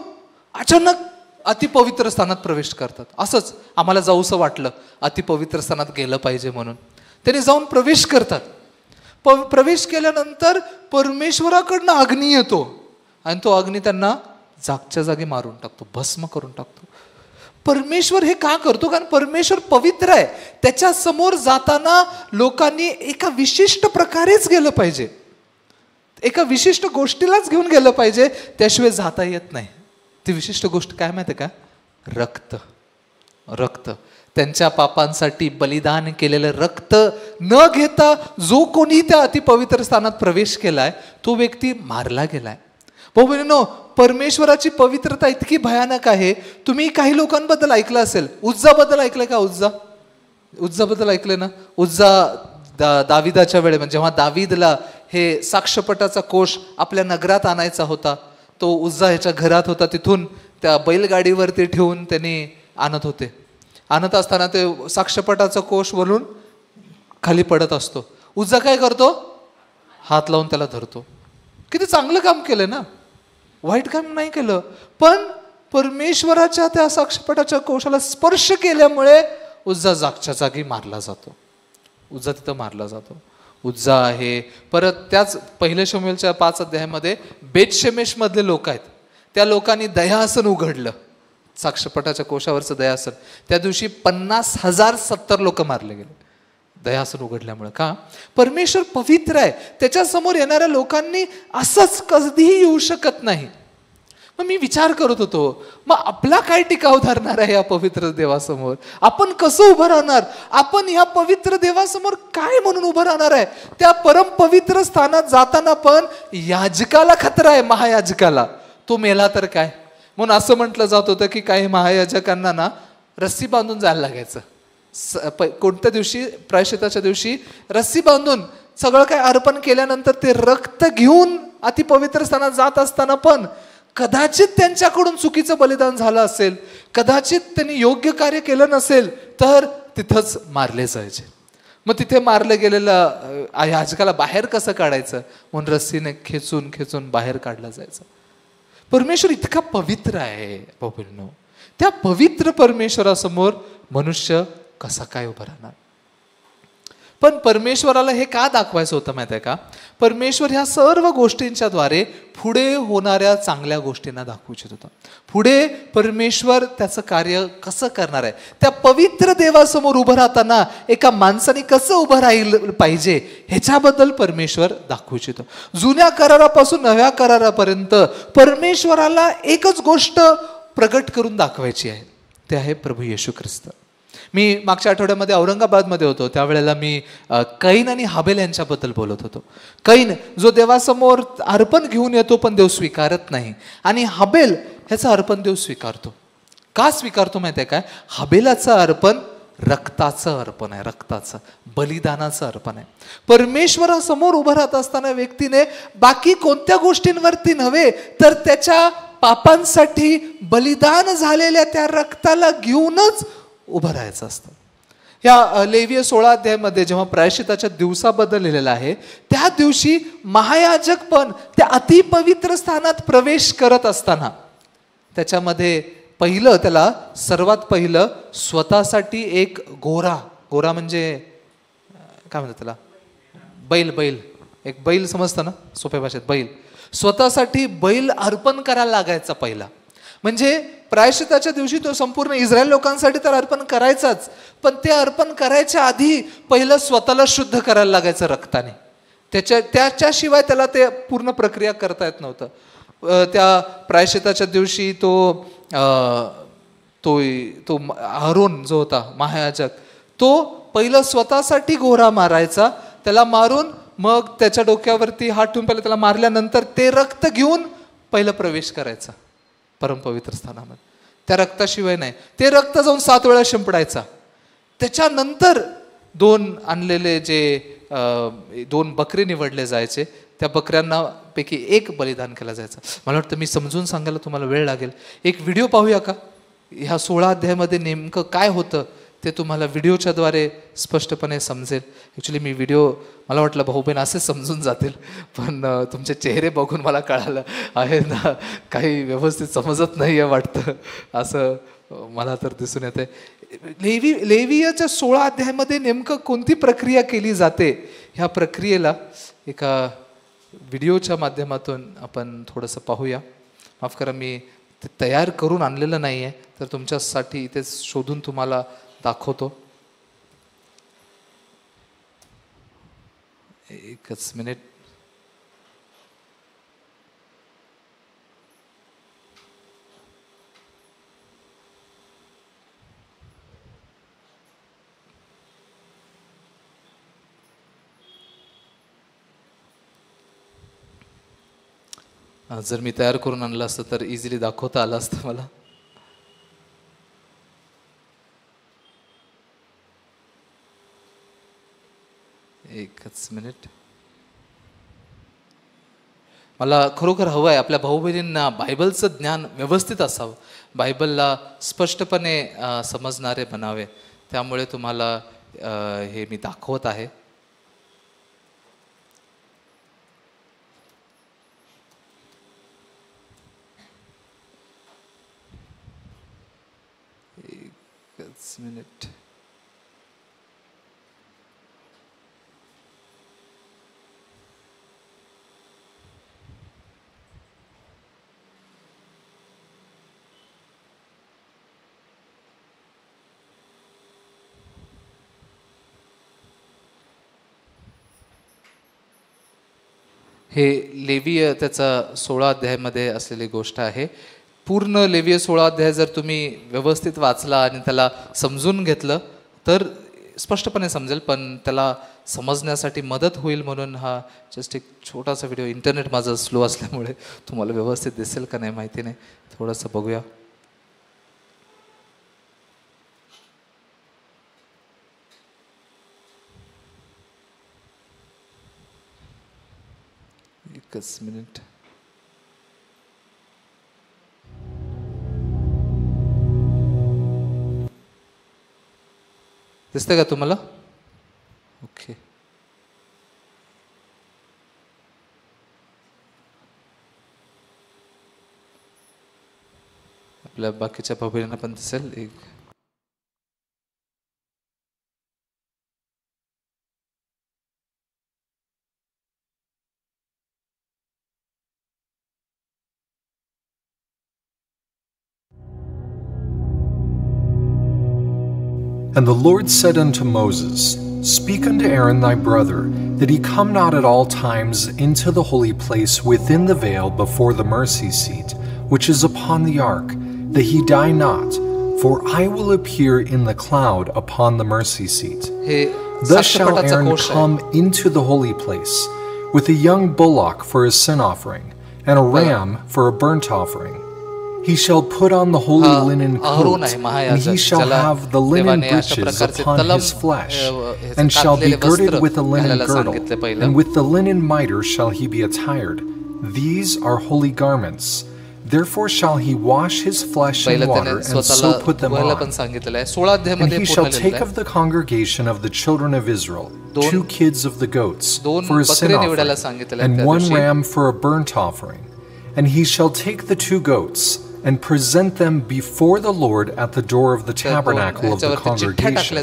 Speaker 1: अचानक अतिपवित्र स्थानात प्रवेश करतात. असंच आम्हाला जाऊसं वाटलं, अतिपवित्र स्थानात गेलं पाहिजे म्हणून त्यांनी जाऊन प्रवेश करतात. प्रवेश केल्यानंतर परमेश्वराकडनं अग्नी येतो आणि तो अग्नी त्यांना जागच्या जागी मारून टाकतो, भस्म करून टाकतो. परमेश्वर हे का करतो? कारण परमेश्वर पवित्र आहे. त्याच्या समोर जाताना लोकांनी एका विशिष्ट प्रकारेच गेलं पाहिजे, एका विशिष्ट गोष्टीलाच घेऊन गेलं पाहिजे, त्याशिवाय जाता येत नाही. ती विशिष्ट गोष्ट काय माहिती का? रक्त. त्यांच्या पापांसाठी बलिदान केलेलं रक्त न घेता जो कोणी त्या अतिपवित्र स्थानात प्रवेश केलाय तो व्यक्ती मारला गेलाय. भाऊ बहिणींनो, परमेश्वराची पवित्रता इतकी भयानक आहे. तुम्ही काही लोकांबद्दल ऐकलं असेल, उज्जाबद्दल ऐकलंय का? उज्जाबद्दल ऐकलंय ना? उज्जा दाविदाच्या वेळेमध्ये जेव्हा दावीदला हे साक्षपटाचा कोश आपल्या नगरात आणायचा होता, तो उज्जा ह्याच्या घरात होता, तिथून त्या बैलगाडीवरती ठेवून त्यांनी आणत असताना ते साक्षपटाचा कोश वरून खाली पडत असतो. उज्जा काय करतो? हात लावून त्याला धरतो. किती चांगलं काम केलं ना, वाईट काम नाही केलं. पण परमेश्वराच्या त्या साक्षपटाच्या कोशाला स्पर्श केल्यामुळे उज्जा जागच्या जागी मारला जातो. उज्जा आहे. परत त्याच पहिल्या शमूएलच्या 5 अध्यायामध्ये बेतशेमेश मधले लोक आहेत, त्या लोकांनी दयासन उघडलं, साक्षपटाच्या कोशावरचं दयासन. त्या दिवशी 50,070 लोक मारले गेले दयासन उघडल्यामुळे. का? परमेश्वर पवित्र आहे, त्याच्या समोर येणाऱ्या लोकांनी असंच कधीही येऊ शकत नाही. मग मी विचार करत होतो, मग आपला काय टिकाव धरणार आहे या पवित्र देवासमोर? आपण कसं उभं राहणार? आपण ह्या पवित्र देवासमोर काय म्हणून उभं राहणार आहे? त्या परम पवित्र स्थानात जाताना पण याजकाला खतरा आहे, महायाजकाला. तो मेला तर काय? म्हणून असं म्हटलं जात होतं की काही महायाजकांना ना रस्सी बांधून जायला लागायचं. कोणत्या दिवशी? प्रायश्चित्ताच्या दिवशी रस्सी बांधून सगळं काय अर्पण केल्यानंतर ते रक्त घेऊन अतिपवित्र स्थानात जात असताना पण कदाचित त्यांच्याकडून चुकीचं बलिदान झालं असेल, कदाचित त्यांनी योग्य कार्य केलं नसेल, तर तिथंच मारले जायचे. मग तिथे मारलं गेलेलं याजकाला बाहेर कसं काढायचं म्हणून रस्सीने खेचून बाहेर काढलं जायचं. परमेश्वर इतका पवित्र आहे बाबूंनो, त्या पवित्र परमेश्वरासमोर मनुष्य कसा काय उभा राहणार? पण परमेश्वराला हे का दाखवायचं होतं माहिती आहे का? परमेश्वर ह्या सर्व गोष्टींच्या द्वारे पुढे होणाऱ्या चांगल्या गोष्टींना दाखवू इच्छित होता. पुढे परमेश्वर त्याचं कार्य कसं करणार आहे, त्या पवित्र देवासमोर उभं राहताना एका माणसाने कसं उभं राहिलं पाहिजे ह्याच्याबद्दल परमेश्वर दाखवू इच्छितो. जुन्या करारापासून नव्या करारापर्यंत परमेश्वराला एकच गोष्ट प्रगट करून दाखवायची आहे, ते आहे प्रभू येशू ख्रिस्त. मी मागच्या आठवड्यामध्ये औरंगाबादमध्ये होतो, त्यावेळेला मी कैन आणि हाबेल यांच्याबद्दल बोलत होतो. कैन जो देवासमोर अर्पण घेऊन येतो पण देव स्वीकारत नाही, आणि हाबेल ह्याचं अर्पण देव स्वीकारतो. का स्वीकारतो माहिती आहे काय? हाबेलाचं अर्पण रक्ताचं अर्पण आहे, रक्ताचं बलिदानाचं अर्पण आहे. परमेश्वरासमोर उभं राहत असताना व्यक्तीने बाकी कोणत्या गोष्टींवरती नव्हे तर त्याच्या पापांसाठी बलिदान झालेल्या त्या रक्ताला घेऊनच उभं राहायचं असतं. या लेवीय 16 अध्यायामध्ये जेव्हा प्रायश्चिताच्या दिवसाबद्दल लिहिलेलं आहे, त्या दिवशी महायाजक पण त्या अतिपवित्र स्थानात प्रवेश करत असताना त्याच्यामध्ये त्याला सर्वात पहिलं स्वतःसाठी एक गोरा म्हणजे काय म्हणतात त्याला, बैल एक बैल समजतं ना सोप्या भाषेत, बैल स्वतःसाठी बैल अर्पण करायला लागायचा पहिला. म्हणजे प्रायश्चिताच्या दिवशी तो संपूर्ण इस्रायल लोकांसाठी तर अर्पण करायचाच, पण ते अर्पण करायच्या आधी पहिलं स्वतःला शुद्ध करायला लागायचं रक्ताने. त्याच्याशिवाय त्याला ते पूर्ण प्रक्रिया करता येत नव्हतं. त्या प्रायश्चिताच्या दिवशी तो आरोन जो होता महायाजक, तो पहिलं स्वतःसाठी गोरा मारायचा, त्याला मारून मग त्याच्या डोक्यावरती हात ठेवून पहिलं त्याला मारल्यानंतर ते रक्त घेऊन पहिलं प्रवेश करायचा परमपवित्र स्थानामध्ये. त्या रक्ताशिवाय नाही. ते रक्त जाऊन 7 वेळा शिंपडायचा. त्याच्यानंतर 2 आणलेले जे 2 बकरे निवडले जायचे, त्या बकऱ्यांना पैकी एक बलिदान केला जायचा. मला वाटतं मी समजून सांगायला तुम्हाला वेळ लागेल. एक व्हिडिओ पाहूया का? ह्या 16 अध्यायामध्ये नेमकं काय होतं ते तुम्हाला व्हिडिओच्या द्वारे स्पष्टपणे समजेल. ॲक्च्युली मी व्हिडिओ, मला वाटलं भाऊ बहीण असे समजून जातील, पण तुमचे चेहरे बघून मला कळालं आहे ना काही व्यवस्थित समजत नाही आहे वाटतं, असं मला तर दिसून येते. लेवीयाच्या 16 अध्यायामध्ये नेमकं कोणती प्रक्रिया केली जाते, ह्या प्रक्रियेला एका व्हिडिओच्या माध्यमातून आपण थोडंसं पाहूया. माफ करा, मी ते तयार करून आणलेलं नाही आहे, तर तुमच्यासाठी इथे शोधून तुम्हाला दाखवतो. एकच मिनिट. जर मी तयार करून आणलं असतं तर इझिली दाखवता आलं असतं मला. एकच मिनिट. मला खरोखर हवं आहे आपल्या भाऊ बहिणींना बायबलचं ज्ञान व्यवस्थित असावं, बायबलला स्पष्टपणे समजणारे बनावे. त्यामुळे तुम्हाला हे मी दाखवत आहे. एकच मिनिट. हे लेवीय त्याचा 16 अध्यायामध्ये असलेली गोष्ट आहे. पूर्ण लेवीय 16 अध्याय जर तुम्ही व्यवस्थित वाचला आणि त्याला समजून घेतलं तर स्पष्टपणे समजेल, पण त्याला समजण्यासाठी मदत होईल म्हणून हा जस्ट एक छोटासा व्हिडिओ. इंटरनेट माझं स्लो असल्यामुळे तुम्हाला व्यवस्थित दिसेल का नाही माहिती नाही, थोडंसं बघूया. एकच मिनिट. दिसतंय का तुम्हाला? ओके. आपल्या बाकीच्या भाऊ पण दिसेल. एक
Speaker 2: And the Lord said unto Moses, Speak unto Aaron thy brother, that he come not at all times into the holy place within the veil before the mercy seat, which is upon the ark, that he die not, for I will appear in the cloud upon the mercy seat. Thus shall Aaron come into the holy place, with a young bullock for a sin offering, and a ram for a burnt offering. He shall put on the holy linen coat, and he shall have the linen breeches upon his flesh, and shall be girded with a linen girdle, and with the linen mitre shall he be attired. These are holy garments. Therefore shall he wash his flesh in water, and so put them on. And he shall take of the congregation of the children of Israel 2 kids of the goats for a sin offering, and 1 ram for a burnt offering. And he shall take the 2 goats, and present them before the Lord at the door of the tabernacle of the congregation.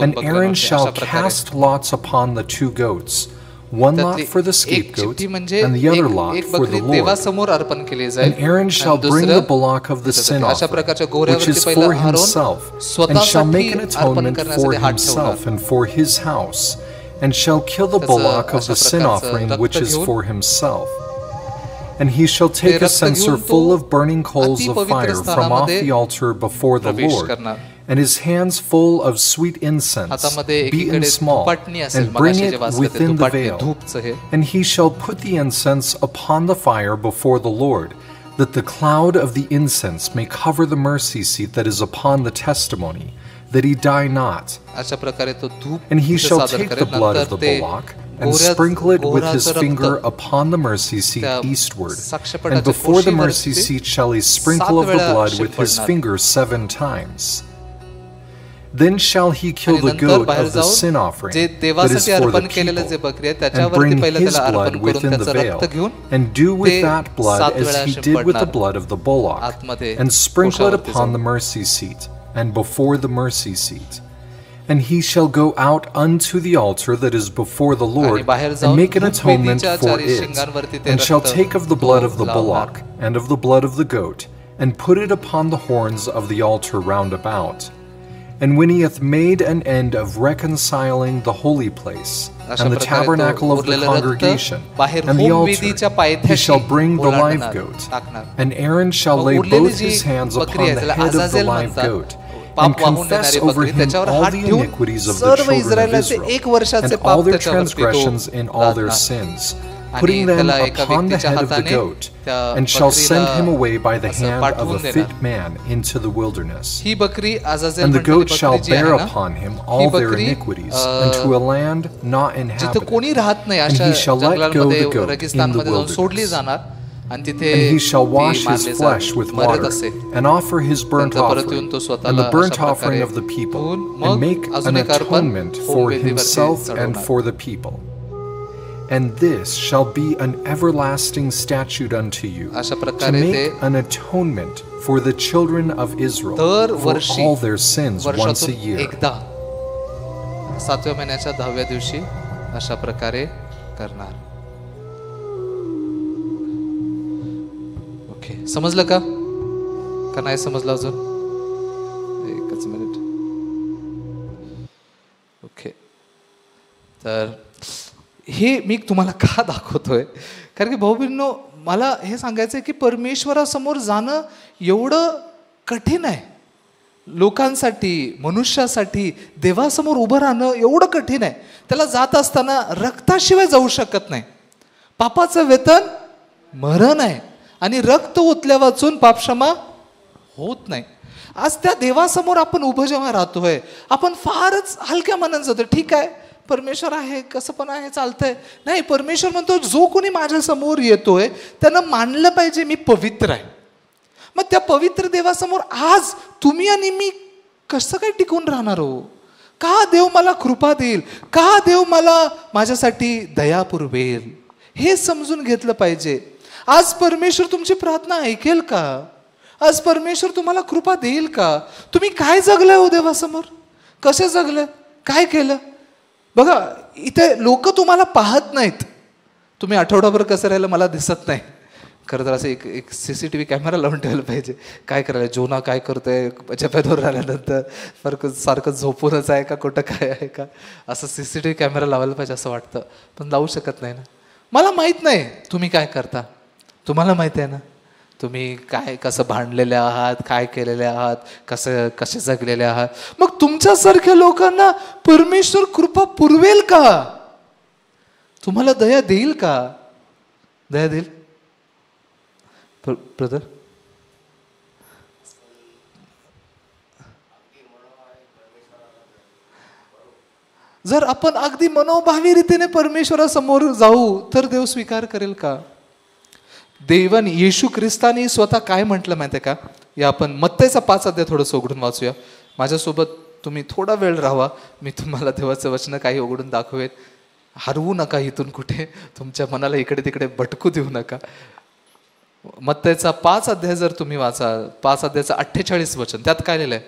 Speaker 2: And Aaron shall cast lots upon the 2 goats, 1 lot for the scapegoat, and the other lot for the Lord. And Aaron shall bring the bullock of the sin offering, which is for himself, and shall make an atonement for himself and for his house, and shall kill the bullock of the sin offering, which is for himself. And he shall take a censer full of burning coals of fire from off the altar before the Lord, and his hands full of sweet incense, beaten small, and bring it within the veil. And he shall put the incense upon the fire before the Lord, that the cloud of the incense may cover the mercy seat that is upon the testimony, that he die not. And he shall take the blood of the bullock, and sprinkle it with his finger upon the mercy seat eastward. And before the mercy seat shall he sprinkle of the blood with his finger 7 times. Then shall he kill the goat of the sin offering that is for the people, and bring his blood within the veil, and do with that blood as he did with the blood of the bullock, and sprinkle it upon the mercy seat, and before the mercy seat. And he shall go out unto the altar that is before the Lord, and make an atonement for it, and shall take of the blood of the bullock, and of the blood of the goat, and put it upon the horns of the altar round about. And when he hath made an end of reconciling the holy place, and the tabernacle of the congregation, and the altar, he shall bring the live goat, and Aaron shall lay both his hands upon the head of the live goat, and confess over him all the iniquities of the children of Israel, and all their transgressions and all their sins, putting them upon the head of the goat, and shall send him away by the hand of a fit man into the wilderness. And the goat shall bear upon him all their iniquities, unto a land not inhabited, and he shall let go the goat in the wilderness. And he shall wash his flesh with water, and offer his burnt offering, and the burnt offering of the people, and make an atonement for himself and for the people. And this shall be an everlasting statute unto you, to make an atonement for the children of Israel for all their sins once a year.
Speaker 1: 7व्या महिन्याच्या 10व्या दिवशी अशा प्रकारे करणार. Okay, समजलं का नाही समजलं अजून? एकच मिनिट. ओके, तर हे मी तुम्हाला का दाखवतोय, कारण की भाऊ-बहिणींनो, मला हे सांगायचं आहे की परमेश्वरासमोर जाणं एवढं कठीण आहे. लोकांसाठी, मनुष्यासाठी देवासमोर उभं राहणं एवढं कठीण आहे. त्याला जात असताना रक्ताशिवाय जाऊ शकत नाही. पापाचं वेतन मरण आहे, आणि रक्त ओतल्या वाचून पापक्षमा होत नाही. आज त्या देवासमोर आपण उभं जेव्हा राहतोय, आपण फारच हलक्या मनाने जातो. ठीक आहे, परमेश्वर आहे, कसं पण आहे, चालतंय. नाही, परमेश्वर म्हणतो जो कोणी माझ्या समोर येतोय त्यानं मानलं पाहिजे मी पवित्र आहे. मग त्या पवित्र देवासमोर आज तुम्ही आणि मी कसं काय टिकून राहणार हो? का देव मला कृपा देईल? का देव मला माझ्यासाठी दया पुरवेल? हे समजून घेतलं पाहिजे. आज परमेश्वर तुमची प्रार्थना ऐकेल का? आज परमेश्वर तुम्हाला कृपा देईल का? तुम्ही काय जगलाय हो देवासमोर? कसे जगले? काय केलं? बघा, इथे लोक तुम्हाला पाहत नाहीत. तुम्ही आठवडाभर कसं राहिलं मला दिसत नाही. खरं तर असं एक CCTV कॅमेरा लावून ठेवला पाहिजे. काय करायला, जोना काय करतोय जप्यावर आल्यानंतर सारखं झोपूनच आहे का, कुठं काय आहे का, असं CCTV कॅमेरा लावायला पाहिजे असं वाटतं. पण लावू शकत नाही ना. मला माहीत नाही तुम्ही काय करता, तुम्हाला माहिती आहे ना तुम्ही काय कसं भांडलेले आहात, काय केलेले आहात, कसे जगलेले आहात. मग तुमच्यासारख्या लोकांना परमेश्वर कृपा पुरवेल का, तुम्हाला दया देईल का, दया देईल ब्रदर? जर आपण अगदी मनोभावी रीतीने परमेश्वरासमोर जाऊ तर देव स्वीकार करेल का? देवाने येशू ख्रिस्तानी स्वतः काय म्हटलं माहिती आहे का? या आपण मत्तेचा 5 अध्याय थोडंसं उघडून वाचूया. माझ्यासोबत तुम्ही थोडा वेळ राहावा, मी तुम्हाला देवाचं वचन काही उघडून दाखवेल. हरवू नका इथून कुठे, तुमच्या मनाला इकडे तिकडे भटकू देऊ नका. मत्तेचा 5 अध्याय जर तुम्ही वाचा, 5 अध्यायाचं 48 वचन, त्यात काय लिहिलंय?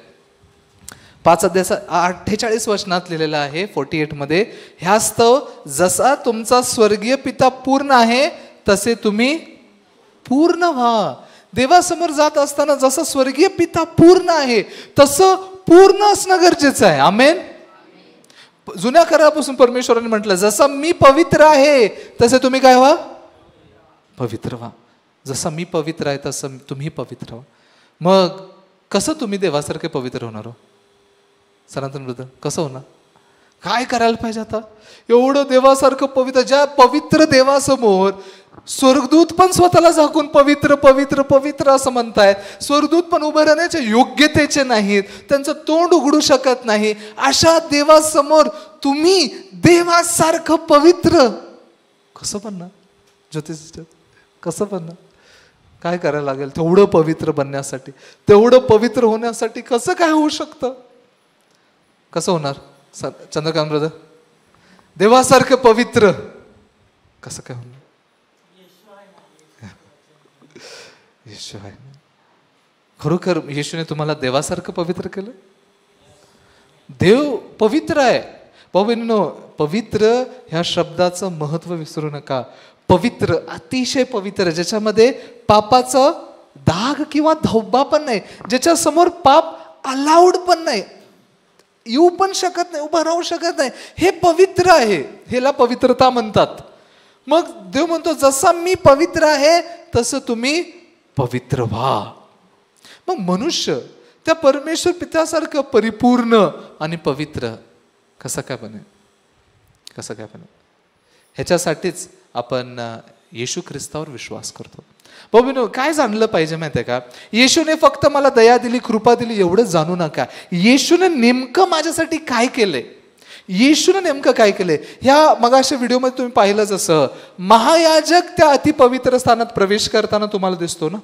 Speaker 1: 5 अध्यायाचं 48 वचनात लिहिलेलं आहे 48 मध्ये, ह्यास्तव जसा तुमचा स्वर्गीय पिता पूर्ण आहे तसे तुम्ही पूर्ण व्हा. देवासमोर जात असताना जसं स्वर्गीय पिता पूर्ण आहे तसं पूर्ण असणं गरजेचं आहे. आमेन. जुन्या करारापासून परमेश्वराने म्हटलं जसं मी पवित्र आहे तसे तुम्ही काय व्हा, पवित्र व्हा. जसं मी पवित्र आहे तसं तुम्ही पवित्र व्हा. मग कसं तुम्ही देवासारखे पवित्र होणार हो सनातन ब्रदर? कसं होणार? काय करायला पाहिजे आता? एवढं देवासारखं पवित्र, ज्या पवित्र देवासमोर स्वर्गदूत पण स्वतःला झाकून पवित्र पवित्र पवित्र असं म्हणतायत. स्वर्गदूत पण उभे राहण्याच्या योग्यतेचे नाहीत, त्यांचं तोंड उघडू शकत नाही. अशा देवासमोर तुम्ही देवासारखं पवित्र कसं बनणार? ज्योतिष कसं बनणार? काय करायला लागेल तेवढं पवित्र बनण्यासाठी, तेवढं पवित्र होण्यासाठी? कसं काय होऊ शकतं? कसं होणार चंद्रकांत ब्रदर? देवासारखं पवित्र कसं काय होणार? येशू आहे. खरोखर येशूने तुम्हाला देवासारखं पवित्र केलं. देव पवित्र आहे. भाऊ बहिणींनो, पवित्र ह्या शब्दाचं महत्व विसरू नका. पवित्र, अतिशय पवित्र, ज्याच्यामध्ये पापाचं डाग किंवा धब्बा पण नाही, ज्याच्या समोर पाप अलाउड पण नाही, येऊ पण शकत नाही, उभं राहू शकत नाही, हे पवित्र आहे. ह्याला पवित्रता म्हणतात. मग देव म्हणतो जसा मी पवित्र आहे तसं तुम्ही पवित्र व्हा. मग मनुष्य त्या परमेश्वर पित्यासारखं परिपूर्ण आणि पवित्र कसं काय बने? कसं काय बने? ह्याच्यासाठीच आपण येशू ख्रिस्तावर विश्वास करतो. भाऊ काय जाणलं पाहिजे माहिती आहे का? येशूने फक्त मला दया दिली, कृपा दिली एवढंच जाणू नका. येशूने नेमकं माझ्यासाठी काय केलंय, येशूने नेमकं काय केलंय? ह्या मगाच्या व्हिडिओमध्ये तुम्ही पाहिलं जसं महायाजक त्या अतिपवित्र स्थानात प्रवेश करताना तुम्हाला दिसतो ना.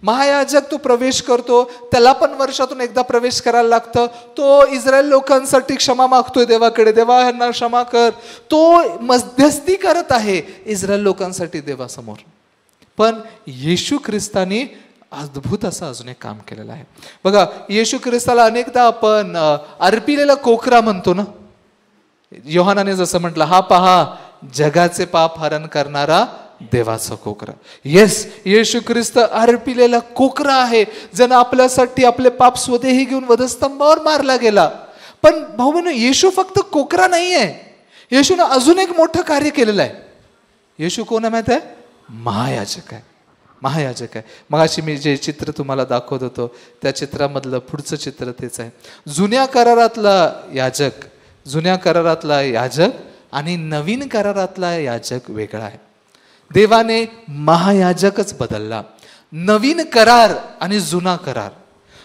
Speaker 1: महायाजक तो प्रवेश करतो, त्याला पण वर्षातून एकदा प्रवेश करायला लागतं. तो इस्रायल लोकांसाठी क्षमा मागतोय देवाकडे, देवा ह्यांना क्षमा कर. तो मध्यस्थी करत आहे इस्रायल लोकांसाठी देवासमोर. पण येशू ख्रिस्तानी अद्भुत असं अजून एक काम केलेलं आहे बघा. येशू ख्रिस्ताला अनेकदा आपण अर्पिलेला कोकरा म्हणतो ना. योहानाने जसं म्हटलं, हा पहा जगाचे पाप हरण करणारा देवाचा कोकरा. येस, येशू ख्रिस्त अर्पिलेला कोकरा आहे, ज्यानं आपल्यासाठी आपले पाप स्वदेही घेऊन वधस्तंभावर मारला गेला. पण भाऊ बहिण, येशू फक्त कोकरा नाहीये. येशूनं अजून एक मोठं कार्य केलेलं आहे. येशू कोण आहे माहित आहे? महायाजक आहे. महायाजक आहे. मगाशी मी जे चित्र तुम्हाला दाखवत होतो त्या चित्रामधलं पुढचं चित्र तेच आहे. जुन्या करारातला याजक आणि नवीन करारातला याजक वेगळा आहे. देवाने महायाजकच बदलला. नवीन करार आणि जुना करार.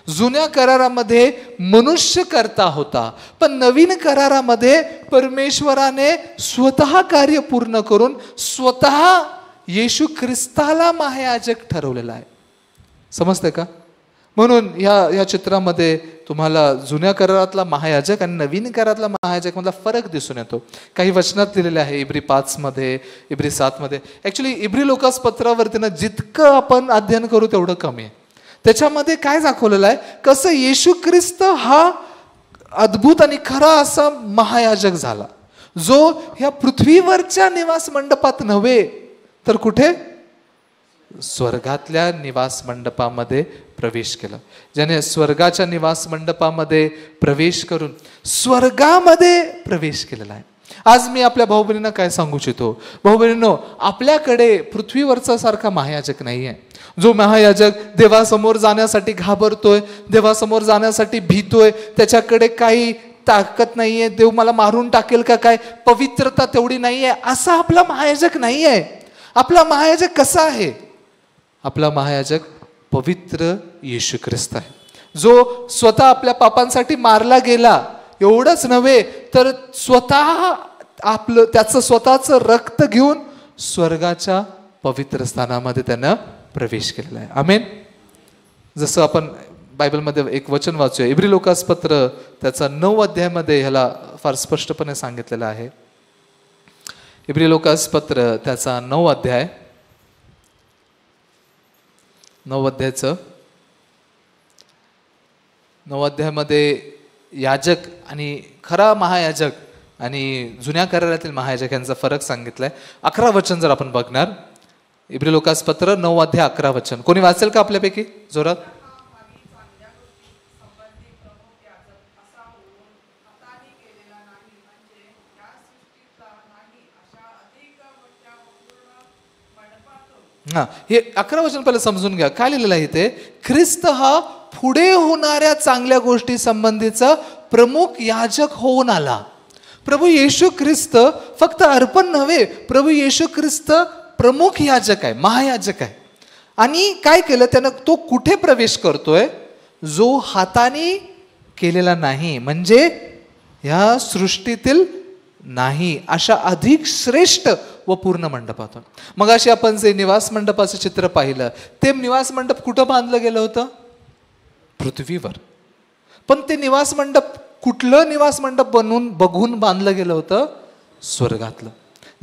Speaker 1: जुन्या करारामध्ये मनुष्य करता होता, पण नवीन करारामध्ये परमेश्वराने स्वतः कार्य पूर्ण करून स्वतः येशू ख्रिस्ताला महायाजक ठरवलेला आहे. समजतंय का? म्हणून या चित्रामध्ये तुम्हाला जुन्या करारातला महायाजक आणि नवीन करारातला महायाजक मधला फरक दिसून येतो. काही वचनात लिहिलेले आहे इब्री 5 मध्ये, इब्री 7 मध्ये. ऍक्च्युली इब्री लोकास पत्रावरती ना जितकं आपण अध्ययन करू तेवढं कमी आहे. त्याच्यामध्ये काय दाखवलेलं आहे, कसं येशू ख्रिस्त हा अद्भुत आणि खरा असा महायाजक झाला, जो ह्या पृथ्वीवरच्या निवास मंडपात नव्हे तर कुठे, स्वर्गातल्या निवास मंडपामध्ये प्रवेश केला, ज्याने स्वर्गाच्या निवास मंडपामध्ये प्रवेश करून स्वर्गामध्ये प्रवेश केलेला आहे. आज मी आपल्या भाऊ बहिणींना काय सांगू इच्छितो, भाऊ बहिणींनो, आपल्याकडे पृथ्वीवरचा सारखा महायाजक नाही आहे, जो महायाजक देवासमोर जाण्यासाठी घाबरतोय, देवासमोर जाण्यासाठी भीतोय, त्याच्याकडे काही ताकद नाहीये, देव मला मारून टाकेल का काय, पवित्रता तेवढी नाहीये, असा आपला महायाजक नाही आहे. आपला महायाजक कसा आहे? आपला महायाजक पवित्र येशू ख्रिस्त आहे, जो स्वतः आपल्या पापांसाठी मारला गेला. एवढंच नव्हे तर स्वतः आपलं त्याचं स्वतःचं रक्त घेऊन स्वर्गाच्या पवित्र स्थानामध्ये त्यानं प्रवेश केलेला आहे. आमेन. जसं आपण बायबलमध्ये एक वचन वाचूया, इब्री लोकास पत्र त्याचा 9 अध्यायामध्ये ह्याला फार स्पष्टपणे सांगितलेलं आहे. इब्री लोकास पत्र त्याचा 9 अध्याय, 9 अध्यायामध्ये याजक आणि खरा महायाजक आणि जुन्या करारातील महायाजक यांचा फरक सांगितलाय. 11 वचन जर आपण बघणार, इब्री लोकास पत्र 9 अध्याय 11 वचन. कोणी वाचेल का आपल्यापैकी जोरात? हा, हे 11 वचन पहिलं समजून घ्या. काय लिहिलेलं आहे इथे? ख्रिस्त हा पुढे होणाऱ्या चांगल्या गोष्टी संबंधीचा प्रमुख याजक होऊन आला. प्रभू येशू ख्रिस्त फक्त अर्पण नव्हे, प्रभू येशू ख्रिस्त प्रमुख याजक आहे, महायाजक आहे. आणि काय केलं त्यानं? तो कुठे प्रवेश करतोय? जो हाताने केलेला नाही, म्हणजे ह्या सृष्टीतील नाही, अशा अधिक श्रेष्ठ व पूर्ण मंडपातून. मग अशी आपण जे निवास मंडपाचं चित्र पाहिलं, ते निवास मंडप कुठं बांधलं गेलं होतं? पृथ्वीवर. पण ते निवास मंडप कुठलं निवास मंडप बघून बांधलं गेलं होतं? स्वर्गातलं.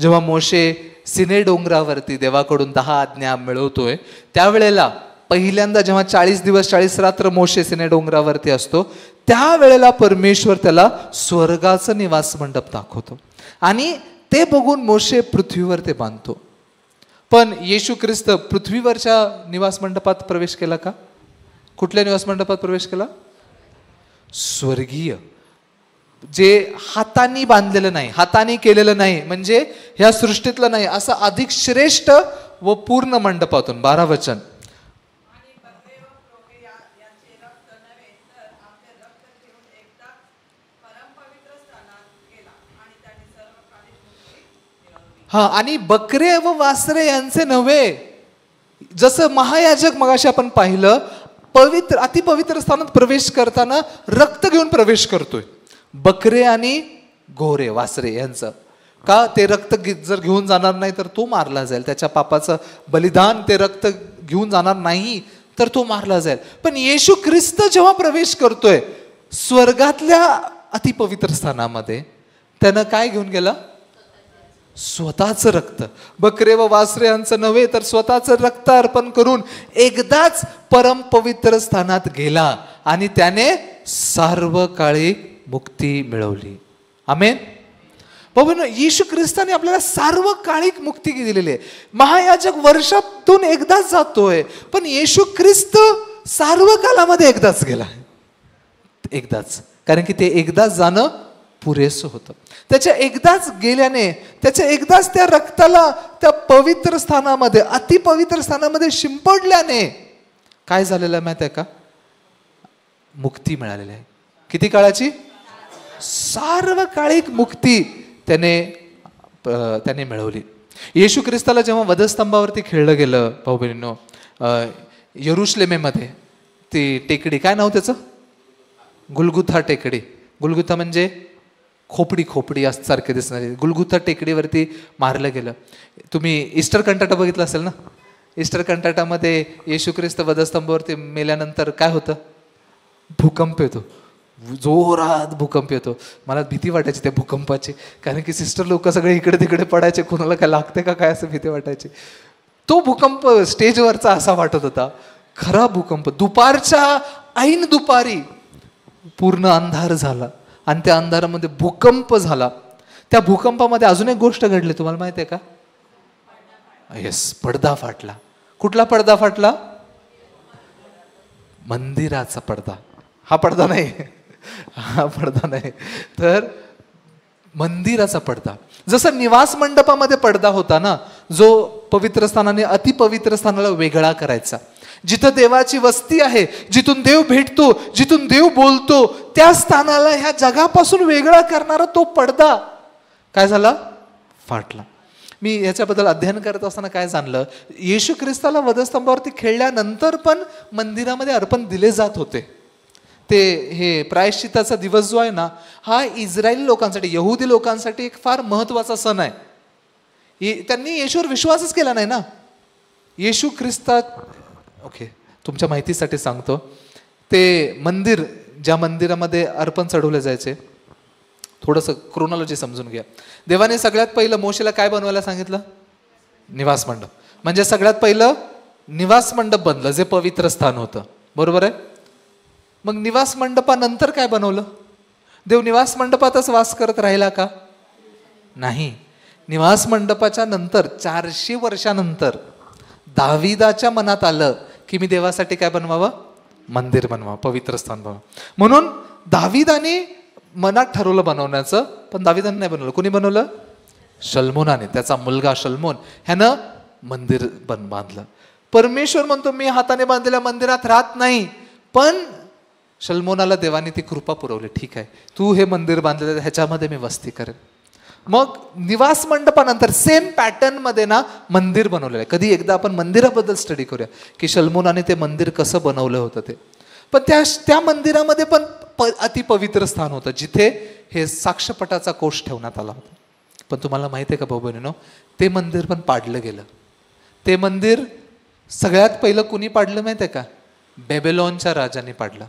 Speaker 1: जेव्हा मोशे सिने डोंगरावरती देवाकडून 10 आज्ञा मिळवतोय, त्यावेळेला पहिल्यांदा जेव्हा 40 दिवस 40 रात्र मोशे सिने डोंगरावरती असतो, त्यावेळेला परमेश्वर त्याला स्वर्गाचं निवास मंडप दाखवतो आणि ते बघून मोशे पृथ्वीवर ते बांधतो. पण येशू ख्रिस्त पृथ्वीवरच्या निवास मंडपात प्रवेश केला का? कुठल्या निवास मंडपात प्रवेश केला? स्वर्गीय, जे हातांनी बांधलेलं नाही, हातांनी केलेलं नाही, म्हणजे ह्या सृष्टीतलं नाही, असं अधिक श्रेष्ठ व पूर्ण मंडपातून. 12 वचन. हा, आणि बकरे व वासरे यांचे नव्हे. जसं महायाजक मगाशी आपण पाहिलं, पवित्र अतिपवित्र स्थानात प्रवेश करताना रक्त घेऊन प्रवेश करतोय. बकरे आणि घोरे वासरे यांचं का? ते रक्त जर घेऊन जाणार नाही तर तो मारला जाईल, त्याच्या पापाचं बलिदान ते रक्त घेऊन जाणार नाही तर तो मारला जाईल. पण येशू ख्रिस्त जेव्हा प्रवेश करतोय स्वर्गातल्या अतिपवित्र स्थानामध्ये, त्यानं काय घेऊन गेला? स्वतःचं रक्त. बकरे व वासरे यांचं नव्हे तर स्वतःचं रक्त अर्पण करून एकदाच परम पवित्र स्थानात गेला आणि त्याने सार्वकालिक मुक्ती मिळवली. आमेन. बाबा, येशू ख्रिस्ताने आपल्याला सार्वकालिक मुक्ती दिलेली आहे. महायाजक वर्षातून एकदाच जातोय, पण येशू ख्रिस्त सार्वकालामध्ये एकदाच गेला, एकदाच. कारण की ते एकदाच जाणं पुरेसं होतं. त्याच्या एकदाच गेल्याने, त्याच्या एकदाच त्या रक्ताला त्या पवित्र स्थानामध्ये, अतिपवित्र स्थानामध्ये शिंपडल्याने काय झालेलं माहिती आहे का? मुक्ती मिळालेली आहे. किती काळाची? सार्वकालिक मुक्ती त्याने मिळवली. येशू ख्रिस्ताला जेव्हा वधस्तंभावरती खेळलं गेलं, भाऊ बहिणींनो, यरुशलेमेमध्ये ती टेकडी, काय नाव त्याचं? गुलगुथा टेकडी. गुलगुथा म्हणजे खोपडी सारखे दिसणारी. गुलगुथा टेकडीवरती मारलं गेलं. तुम्ही ईस्टर कंटाटा बघितला असेल ना? ईस्टर कंटाटामध्ये येशू ख्रिस्त वधस्तंभावरती मेल्यानंतर काय होतं? भूकंप येतो, जोरात भूकंप येतो. मला भीती वाटायची त्या भूकंपाची, कारण की सिस्टर लोक सगळे इकडे तिकडे पडायचे, कोणाला काय लागते का काय असं भीती वाटायची. तो भूकंप स्टेजवरचा असा वाटत होता, खरा भूकंप. दुपारच्या ऐन दुपारी पूर्ण अंधार झाला आणि त्या अंधारामध्ये भूकंप झाला. त्या भूकंपामध्ये अजून एक गोष्ट घडली, तुम्हाला माहिती आहे का? येस, पडदा फाटला. कुठला पडदा फाटला? मंदिराचा पडदा. हा पडदा नाही, हा पडदा नाही, तर मंदिराचा पडदा. जसं निवास मंडपामध्ये पडदा होता ना, जो पवित्र स्थानाने अतिपवित्र स्थानाला वेगळा करायचा. जिथं देवाची वस्ती आहे, जिथून देव भेटतो, जिथून देव बोलतो, त्या स्थानाला ह्या जगापासून वेगळा करणारा तो पडदा काय झाला? फाटला. मी याच्याबद्दल अध्ययन करत असताना काय जाणलं, येशू ख्रिस्ताला वधस्तंभावरती खेळल्यानंतर पण मंदिरामध्ये अर्पण दिले जात होते. ते हे प्रायश्चिताचा दिवस जो आहे ना, हा इस्रायली लोकांसाठी, यहुदी लोकांसाठी एक फार महत्त्वाचा सण आहे. त्यांनी येशूवर विश्वासच केला नाही ना. येशू ख्रिस्तात, ओके, तुमच्या माहितीसाठी सांगतो, ते मंदिर, ज्या मंदिरामध्ये अर्पण चढवले जायचे, थोडंसं क्रोनॉलॉजी समजून घ्या. देवाने सगळ्यात पहिलं मोशेला काय बनवायला सांगितलं? निवास मंडप. म्हणजे सगळ्यात पहिलं निवास मंडप बनलं, जे पवित्र स्थान होतं. बरोबर आहे? मग निवास मंडपानंतर काय बनवलं? देव निवास मंडपातच वास करत राहिला का? नाही. निवास मंडपाच्या नंतर 400 वर्षानंतर दाविदाच्या मनात आलं की मी देवासाठी काय बनवावं? मंदिर बनवावं, पवित्र स्थान बनवावं. म्हणून दाविदाने मनात ठरवलं बनवण्याचं, पण दाविदाने नाही बनवलं. कोणी बनवलं? शल्मोनाने, त्याचा मुलगा शल्मोन ह्यानं मंदिर बांधलं. परमेश्वर म्हणतो मी हाताने बांधलेल्या मंदिरात राहत नाही, पण शल्मोनाला देवाने ती कृपा पुरवली. ठीक आहे, तू हे मंदिर बांधलेलं, ह्याच्यामध्ये मी वस्ती करेन. मग निवास मंडपानंतर सेम पॅटर्न मध्ये ना मंदिर बनवलेलं आहे. कधी एकदा आपण मंदिराबद्दल स्टडी करूया की शल्मोनाने ते मंदिर कसं बनवलं होतं ते. पण त्या मंदिरामध्ये पण अतिपवित्र स्थान होतं, जिथे हे साक्षपटाचा कोष ठेवण्यात आला होता. पण तुम्हाला माहिती आहे का भाऊ बहिणींनो, ते मंदिर पण पाडलं गेलं. ते मंदिर सगळ्यात पहिलं कुणी पाडलं माहिती आहे का? बेबीलोनच्या राजांनी पाडलं.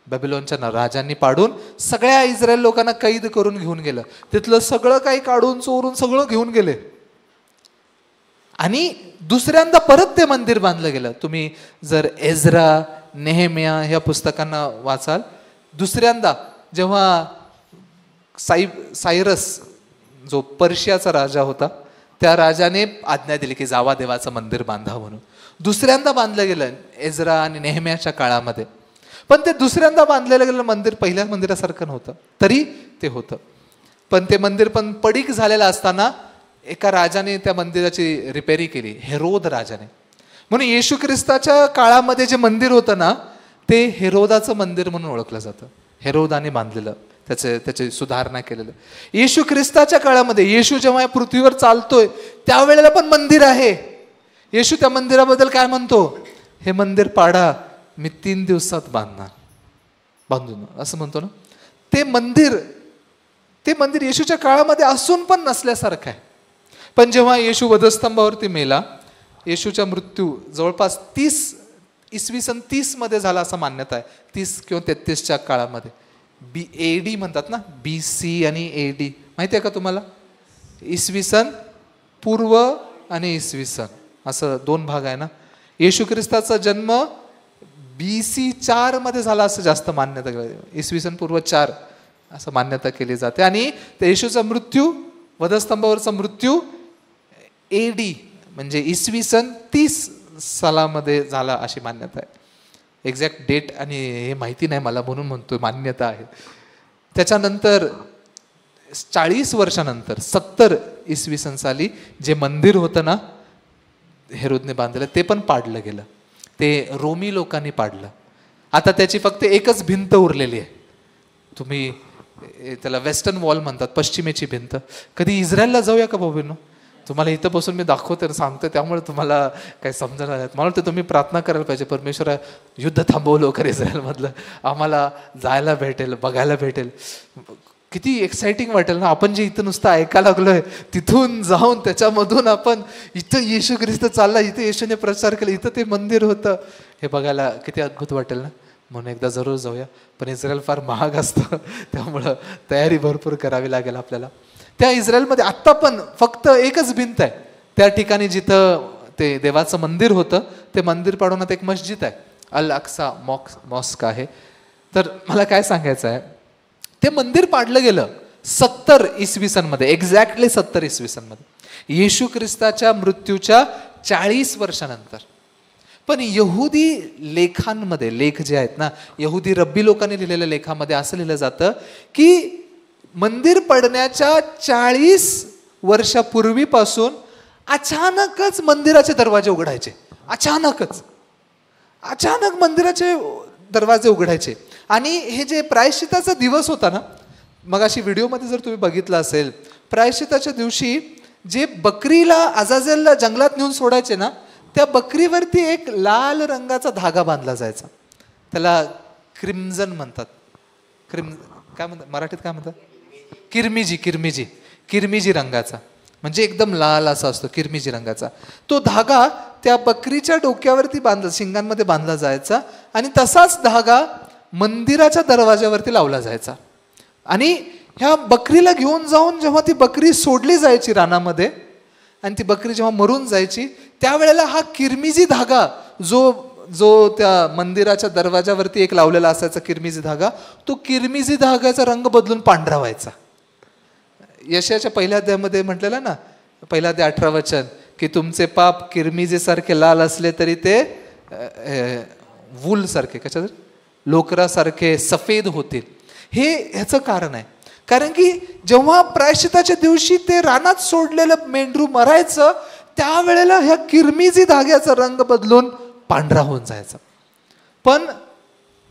Speaker 1: बेबीलोनच्या राजांनी पाडून सगळ्या इस्रायल लोकांना कैद करून घेऊन गेलं. तिथलं सगळं काही काढून चोरून सगळं घेऊन गेले. आणि दुसऱ्यांदा परत ते मंदिर बांधलं गेलं. तुम्ही जर एझरा, नेहेमिया ह्या पुस्तकांना वाचाल, दुसऱ्यांदा जेव्हा सायरस जो पर्शियाचा राजा होता, त्या राजाने आज्ञा दिली की जावा देवाचं मंदिर बांधा म्हणून. दुसऱ्यांदा बांधलं गेलं एझरा आणि नेहेमियाच्या काळामध्ये. पण ते दुसऱ्यांदा बांधलेलं गेलं मंदिर पहिल्या मंदिरासारखं नव्हतं, तरी ते होतं. पण ते मंदिर पण पडीक झालेलं असताना एका राजाने त्या मंदिराची रिपेरी केली, हेरोद राजाने. म्हणून येशू ख्रिस्ताच्या काळामध्ये जे मंदिर होतं ना, ते हेरोदाचं मंदिर म्हणून ओळखलं जातं. हेरोदाने बांधलेलं, त्याची सुधारणा केलेलं. येशू ख्रिस्ताच्या काळामध्ये, येशू जेव्हा या पृथ्वीवर चालतोय त्यावेळेला पण मंदिर आहे. येशू त्या मंदिराबद्दल काय म्हणतो? हे मंदिर पाडा, मी 3 दिवसात बांधून असं म्हणतो ना. ते मंदिर येशूच्या काळामध्ये असून पण नसल्यासारखं आहे. पण जेव्हा येशू वधस्तंभावरती मेला, येशूचा मृत्यू जवळपास 30 मध्ये झाला असं मान्यता आहे. 30 किंवा 33च्या काळामध्ये. AD म्हणतात ना, BC आणि AD माहिती आहे का तुम्हाला? इसवी सन पूर्व आणि इसवी सन असं 2 भाग आहे ना. येशू ख्रिस्ताचा जन्म BC 4 मध्ये झाला असं जास्त मान्यता केली. इसवी सन पूर्व 4 असं मान्यता केली जाते. आणि येशूचा मृत्यू, वधस्तंभावरचा मृत्यू AD म्हणजे इसवी सन 30 सालामध्ये झाला अशी मान्यता आहे. एक्झॅक्ट डेट आणि हे माहिती नाही मला, म्हणून म्हणतो मान्यता आहे. त्याच्यानंतर 40 वर्षानंतर 70 इसवी सन साली जे मंदिर होतं ना हेरोदने बांधलेलं, ते पण पाडलं गेलं. ते रोमी लोकांनी पाडलं. आता त्याची फक्त एकच भिंत उरलेली आहे. तुम्ही त्याला वेस्टर्न वॉल म्हणतात, पश्चिमेची भिंत. कधी इस्रायलला जाऊया का भाऊबींनो? तुम्हाला इथं बसून मी दाखवते, सांगतो, त्यामुळे तुम्हाला काही समजणार नाही. मला वाटतं तुम्ही प्रार्थना करायला पाहिजे, परमेश्वरा युद्ध थांबव लवकर इस्रायलमधलं, आम्हाला जायला भेटेल, बघायला भेटेल. किती एक्साइटिंग वाटेल ना. आपण जे इथं नुसतं ऐकायला लागलोय, तिथून जाऊन त्याच्यामधून आपण इथं येशू ख्रिस्त चालला, इथं येशूने प्रचार केला, इथं ते मंदिर होतं, हे बघायला किती अद्भुत वाटेल ना. म्हणून एकदा जरूर जाऊया. पण इस्रायल फार महाग असतं, त्यामुळं तयारी भरपूर करावी लागेल आपल्याला. त्या इस्रायलमध्ये आत्ता पण फक्त एकच भिंत आहे. त्या ठिकाणी जिथं ते देवाचं मंदिर होतं, ते मंदिर पाडून आता एक मस्जिद आहे, अल अक्सा मॉस्क आहे. तर मला काय सांगायचं आहे, ते मंदिर पाडलं गेलं 70 इसवी सन मध्ये, एक्झॅक्टली 70 इसवी सन मध्ये, येशू ख्रिस्ताच्या मृत्यूच्या 40 वर्षानंतर. पण यहुदी लेखांमध्ये, लेख जे आहेत ना, यहुदी रब्बी लोकांनी लिहिलेल्या लेखामध्ये असं लिहिलं जातं की मंदिर पडण्याच्या 40 वर्षापूर्वीपासून अचानकच मंदिराचे दरवाजे उघडायचे. अचानक मंदिराचे दरवाजे उघडायचे. आणि हे जे प्रायश्चिताचा दिवस होता ना, मग अशी व्हिडिओमध्ये जर तुम्ही बघितलं असेल, प्रायश्चिताच्या दिवशी जे बकरीला अजाजेलला जंगलात नेऊन सोडायचे ना, त्या बकरीवरती एक लाल रंगाचा धागा बांधला जायचा. त्याला क्रिम्झन म्हणतात. काय म्हणतात मराठीत, काय म्हणतात? किरमिजी रंगाचा, म्हणजे एकदम लाल असा असतो, किरमिजी रंगाचा. तो धागा त्या बकरीच्या डोक्यावरती शिंगांमध्ये बांधला जायचा आणि तसाच धागा मंदिराच्या दरवाज्यावरती लावला जायचा. आणि ह्या बकरीला घेऊन जाऊन जेव्हा ती बकरी सोडली जायची रानामध्ये आणि ती बकरी जेव्हा मरून जायची, त्यावेळेला हा किरमिजी धागा जो त्या मंदिराच्या दरवाज्यावरती एक लावलेला असायचा किरमिजी धागा, तो किरमिजी धाग्याचा रंग बदलून पांढरा व्हायचा. यशाच्या पहिल्या अध्यायामध्ये म्हटलेलं ना, पहिल्या अध्याय 18 वचन, की तुमचे पाप किरमिजी सारखे लाल असले तरी ते वूल सारखे, कशात, लोकरासारखे सफेद होतील. हे ह्याचं कारण आहे. कारण की जेव्हा प्रायश्चिताच्या दिवशी ते रानात सोडलेलं मेंढरू मरायचं, त्यावेळेला ह्या किरमिजी धाग्याचा रंग बदलून पांढरा होऊन जायचा. पण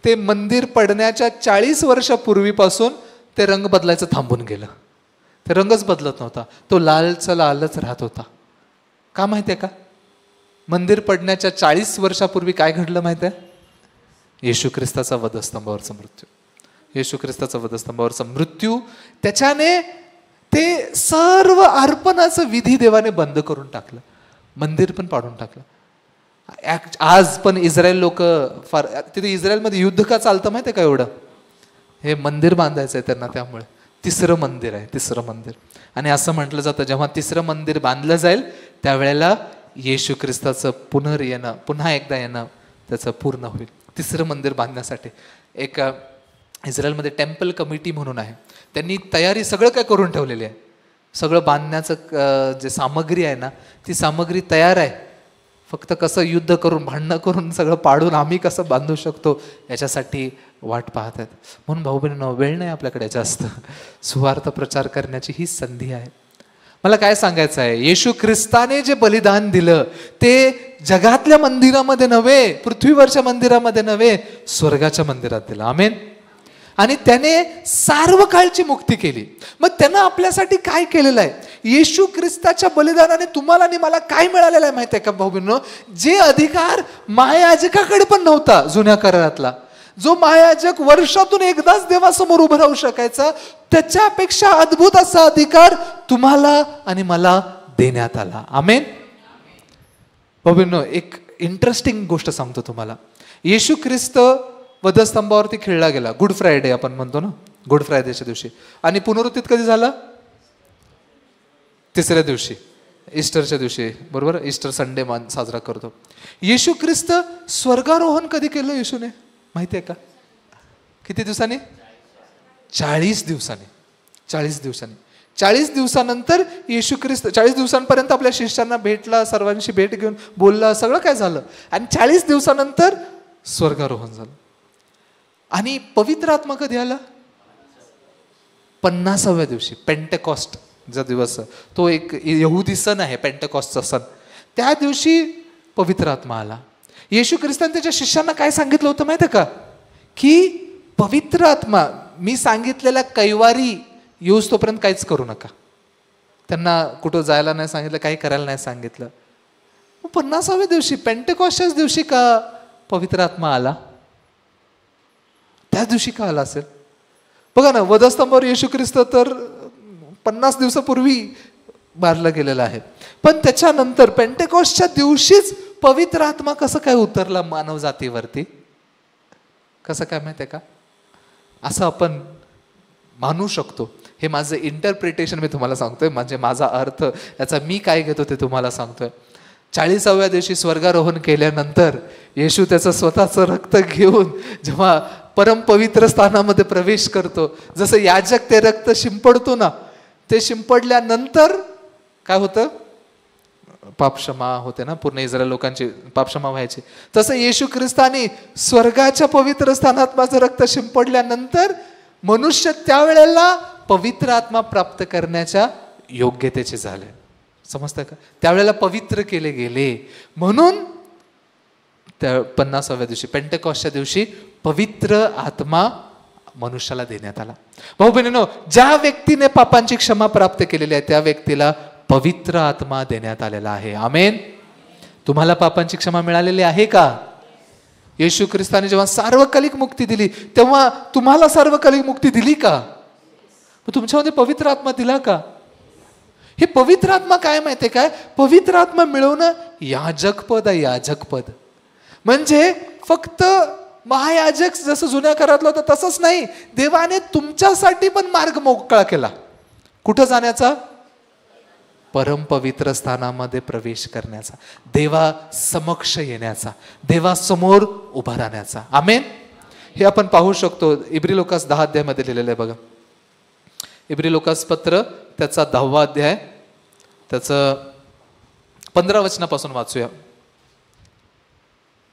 Speaker 1: ते मंदिर पडण्याच्या 40 वर्षापूर्वीपासून ते रंग बदलायचं थांबून गेलं. ते रंगच बदलत नव्हता, तो लालच राहत होता. का माहिती आहे का? मंदिर पडण्याच्या 40 वर्षापूर्वी काय घडलं माहिती आहे? येशू ख्रिस्ताचा वधस्तंभावरचा मृत्यू. येशू ख्रिस्ताचा वधस्तंभावरचा मृत्यू, त्याच्याने ते सर्व अर्पणाचं विधी देवाने बंद करून टाकलं, मंदिर पण पाडून टाकलं. आज पण इस्रायल लोक फार, तिथे इस्रायलमध्ये युद्ध का चालतं माहिती आहे का? एवढं हे मंदिर बांधायचं आहे त्यांना, त्यामुळे 3रं मंदिर आहे, 3रं मंदिर. आणि असं म्हटलं जातं, जेव्हा 3रं मंदिर बांधलं जाईल त्यावेळेला येशू ख्रिस्ताचं पुन्हा एकदा येणं त्याचं पूर्ण होईल. 3रं मंदिर बांधण्यासाठी एक इस्रायलमध्ये टेम्पल कमिटी म्हणून आहे, त्यांनी तयारी सगळं काय करून ठेवलेली आहे. सगळं बांधण्याचं जे सामग्री आहे ना, ती सामग्री तयार आहे. फक्त कसं युद्ध करून, भांडणं करून, सगळं पाडून आम्ही कसं बांधू शकतो याच्यासाठी वाट पाहत आहेत. म्हणून भाऊ बहिणींनो, वेळ नाही आपल्याकडे जास्त. सुवार्थ प्रचार करण्याची ही संधी आहे. मला काय सांगायचं आहे, येशू ख्रिस्ताने जे बलिदान दिलं ते जगातल्या मंदिरामध्ये नव्हे, पृथ्वीवरच्या मंदिरामध्ये नव्हे, स्वर्गाच्या मंदिरात दिलं. आमेन. आणि त्याने सार्वकाळची मुक्ती केली. मग त्यानं आपल्यासाठी काय केलेलं आहे? येशू ख्रिस्ताच्या बलिदानाने तुम्हाला आणि मला काय मिळालेलं आहे माहिती आहे का भाऊ बहिणींनो? जे अधिकार महायाजकाकडे पण नव्हता जुन्या करारातला, जो महायाजक वर्षातून एकदाच देवासमोर उभं राहू शकायचा, त्याच्यापेक्षा अद्भुत असा अधिकार तुम्हाला आणि मला देण्यात आला. आमेन. भाऊ बहिणींनो, एक इंटरेस्टिंग गोष्ट सांगतो तुम्हाला. येशू ख्रिस्त वधस्तंभावरती खिळला गेला. गुड फ्रायडे आपण म्हणतो ना, गुड फ्रायडेच्या दिवशी. आणि पुनरुत्थित कधी झाला? 3ऱ्या दिवशी, ईस्टरच्या दिवशी, बरोबर. ईस्टर संडे साजरा करतो. येशू ख्रिस्त स्वर्गारोहण कधी केलं येशूने माहिती आहे का? किती दिवसांनी? 40 दिवसांनी. 40 दिवसानंतर येशू ख्रिस्त 40 दिवसांपर्यंत आपल्या शिष्यांना भेटला, सर्वांशी भेट घेऊन बोलला, सगळं काय झालं. आणि 40 दिवसानंतर स्वर्गारोहण झालं. आणि पवित्र आत्मा कधी आला? 50व्या दिवशी, पेंटेकॉस्ट जो दिवस, तो एक यहुदी सण आहे, पेंटेकॉस्टचा सण. त्या दिवशी पवित्र आत्मा आला. येशू ख्रिस्ताने त्याच्या शिष्यांना काय सांगितलं होतं माहिती आहे का? की पवित्र आत्मा, मी सांगितलेल्या कैवारी येऊस तोपर्यंत काहीच करू नका. त्यांना कुठं जायला नाही सांगितलं, काही करायला नाही सांगितलं. 50व्या दिवशी, पेंटेकॉस्टच्याच दिवशी का पवित्र आत्मा आला? त्याच दिवशी का आला असेल? बघा ना, वधस्तंभावर येशू ख्रिस्त तर 50 दिवसापूर्वी मारला गेलेला आहे. पण त्याच्यानंतर पेंटेकॉस्टच्या दिवशीच पवित्र आत्मा कसं काय उतरला मानव जातीवरती? कसं काय माहिती आहे का? असं आपण मानू शकतो. हे माझं इंटरप्रिटेशन मी तुम्हाला सांगतोय, म्हणजे माझा अर्थ, याचा मी काय घेतो ते तुम्हाला सांगतोय. 40व्या दिवशी स्वर्गारोहण केल्यानंतर येशू त्याचं स्वतःचं रक्त घेऊन जेव्हा परमपवित्र स्थानामध्ये प्रवेश करतो, जसं याजक ते रक्त शिंपडतो ना, ते शिंपडल्यानंतर काय होतं? पापक्षमा होते ना, पूर्ण इस्रायल लोकांची पापक्षमा व्हायची. तसं येशू ख्रिस्तानी स्वर्गाच्या पवित्र स्थानात माझं रक्त शिंपडल्यानंतर मनुष्य त्यावेळेला पवित्र आत्मा प्राप्त करण्याच्या योग्यतेचे झाले. समजतं का? त्यावेळेला पवित्र केले गेले म्हणून त्या 50व्या दिवशी पेंटेकॉस्टच्या दिवशी पवित्र आत्मा मनुष्याला देण्यात आला. भाऊ बहिणींनो, ज्या व्यक्तीने पापांची क्षमा प्राप्त केलेली आहे त्या व्यक्तीला पवित्र आत्मा देण्यात आलेला आहे. आमेन. तुम्हाला पापांची क्षमा मिळालेली आहे का? येशू ख्रिस्ताने जेव्हा सार्वकालिक मुक्ती दिली तेव्हा तुम्हाला सार्वकालिक मुक्ती दिली का? तुमच्यामध्ये पवित्र आत्मा दिला का? हे पवित्र आत्मा काय माहितीये काय? पवित्र आत्मा मिळवणं याजकपद आहे. याजकपद म्हणजे फक्त महायाजक जसं जुन्या करारातलं होतं तसंच नाही, देवाने तुमच्यासाठी पण मार्ग मोकळा केला. कुठं जाण्याचा? परमपवित्र स्थानामध्ये प्रवेश करण्याचा, देवा समक्ष येण्याचा, देवासमोर उभा राहण्याचा. आमेन. हे आपण पाहू शकतो इब्री लोकास 10 अध्यायामध्ये लिहिलेलं आहे बघा. इब्री लोकास पत्र त्याचा 10वा अध्याय त्याचं 15 वचनापासून वाचूया.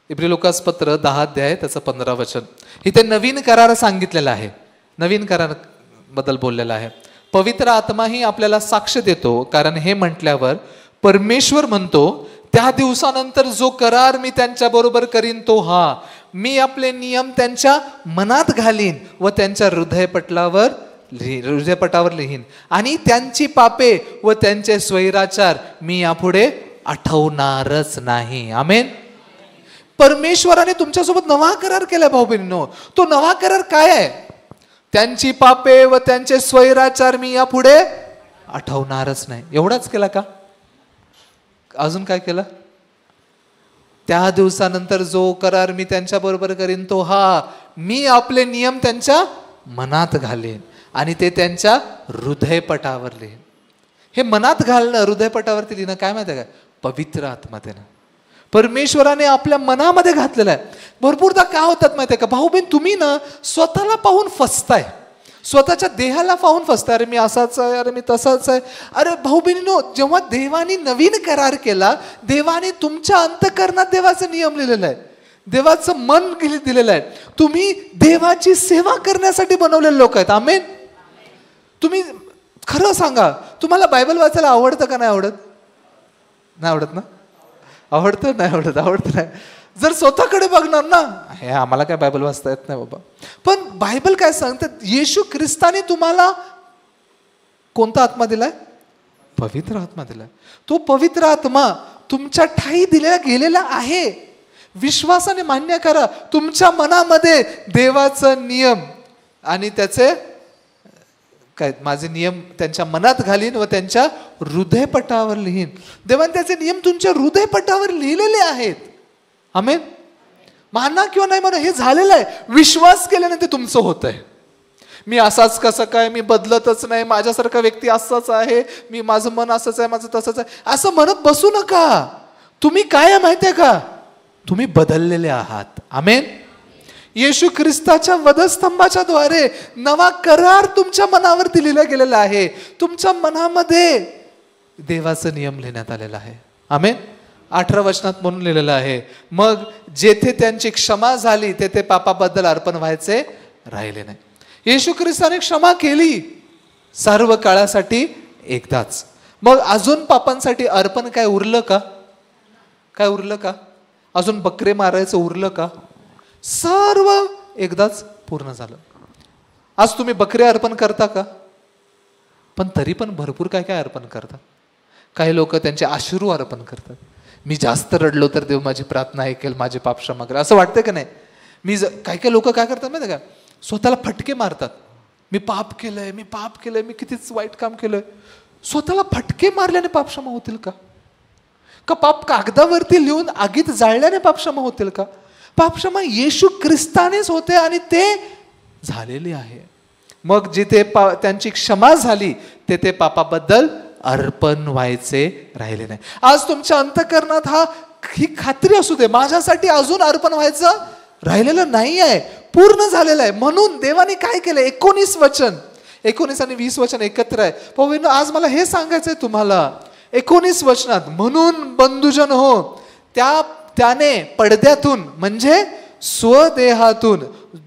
Speaker 1: इब्री लोकास पत्र 10 अध्याय त्याचं 15 वचन. इथे नवीन करार सांगितलेला आहे, नवीन करार बद्दल बोललेला आहे. पवित्र आत्माही आपल्याला साक्ष देतो, कारण हे म्हटल्यावर परमेश्वर म्हणतो, त्या दिवसानंतर जो करार मी त्यांच्या बरोबर करीन तो हा, मी आपले नियम त्यांच्या मनात घालीन व त्यांच्या हृदयपटावर लिहीन आणि त्यांची पापे व त्यांचे स्वैराचार मी यापुढे आठवणारच नाही. आमेन. परमेश्वराने तुमच्यासोबत नवा करार केलाय भाऊ बहिणींनो. तो नवा करार काय आहे? त्यांची पापे व त्यांचे स्वैराचार मी यापुढे आठवणारच नाही. एवढाच केला का? अजून काय केलं? त्या दिवसानंतर जो करार मी त्यांच्या बरोबर करीन तो हा, मी आपले नियम त्यांच्या मनात घालेन आणि ते त्यांच्या हृदयपटावर लिहीन. हे मनात घालणं, हृदयपटावरती लिहिणं काय माहिती आहे का? पवित्र आत्मा देणं. परमेश्वराने आपल्या मनामध्ये घातलेलं आहे. भरपूरदा काय होतात माहिती आहे का भाऊ बहीण, तुम्ही ना स्वतःला पाहून फसताय, स्वतःच्या देहाला पाहून फसताय. अरे मी असाच आहे, अरे मी तसाच आहे. अरे भाऊ बहिणींनो, जेव्हा देवाने नवीन करार केला, देवाने तुमच्या अंतःकरणात देवाचा नियम लिहिलेला आहे, देवाचं मन दिलेलं आहे. तुम्ही देवाची सेवा करण्यासाठी बनवलेले लोक आहेत. आमेन. तुम्ही खरं सांगा, तुम्हाला बायबल वाचायला आवडतं का नाही आवडत? नाही आवडत ना? आवडतं? नाही आवडत? आवडतं नाही. जर स्वतःकडे बघणार ना, हे आम्हाला काय बायबल वाचता येत नाही बाबा. पण बायबल काय सांगतात? येशू ख्रिस्ताने तुम्हाला कोणता आत्मा दिलाय? पवित्र आत्मा दिलाय. तो पवित्र आत्मा तुमच्या ठाई दिलेला गेलेला आहे. विश्वासाने मान्य करा. तुमच्या मनामध्ये देवाचा नियम आणि त्याचे काय, माझे नियम त्यांच्या मनात घालीन व त्यांच्या हृदयपटावर लिहीन. देवाने त्याचे नियम तुमच्या हृदयपटावर लिहिलेले आहेत. आमेन. माना किंवा नाही माना, हे झालेलं आहे. विश्वास केल्याने ते तुमचं होत आहे. मी असाच कसं काय, मी बदलतच नाही, माझ्यासारखा व्यक्ती असाच आहे, मी माझं मन असंच आहे, माझं तसंच आहे, असं म्हणत बसू नका. तुम्ही काय आहे माहिती आहे का? तुम्ही बदललेले आहात. आमेन. येशू ख्रिस्ताच्या वधस्तंभाच्या द्वारे नवा करार तुमच्या मनावर दिलेला गेलेला आहे. तुमच्या मनामध्ये देवाचा नियम लिहिण्यात आलेला आहे. आमेन. 18 वचनात म्हणून लिहिलेलं आहे, मग जेथे त्यांची क्षमा झाली तेथे पापाबद्दल अर्पण व्हायचे राहिले नाही. येशू ख्रिस्ताने क्षमा केली सर्व काळासाठी एकदाच. मग अजून पापांसाठी अर्पण काय उरलं का? काय उरलं का? अजून बकरे मारायचं उरलं का? सर्व एकदाच पूर्ण झालं. आज तुम्ही बकरे अर्पण करता का? पण तरी पण भरपूर काय काय अर्पण करतात. काही लोक त्यांचे अश्रू अर्पण करतात. मी जास्त रडलो तर देव माझी प्रार्थना ऐकेल, माझे पाप क्षमा करेल, असं वाटतं का नाही? काही काही लोक काय करतात माहिती का? स्वतःला फटके मारतात. मी पाप केलंय, मी पाप केलंय, मी कितीच वाईट काम केलंय. स्वतःला फटके मारल्याने पाप क्षमा होतील का? का पाप कागदावरती लिहून आगीत जाळल्याने पाप क्षमा होतील का? पाप क्षमा येशू ख्रिस्तानेच होते आणि ते झालेले आहे. मग जिथे त्यांची क्षमा झाली तेथे पापाबद्दल अर्पण व्हायचे राहिले नाही. आज तुमच्या अंतःकरणात ही खात्री असू दे, माझ्यासाठी अजून अर्पण व्हायचं राहिलेलं नाही आहे, पूर्ण झालेलं आहे. म्हणून देवाने काय केलं? 19 वचन, 19 आणि 20 वचन एकत्र आहे. भाऊ आज मला हे सांगायचंय तुम्हाला, 19 वचनात, म्हणून बंधुजन हो, त्याने पडद्यातून म्हणजे स्वदेहातून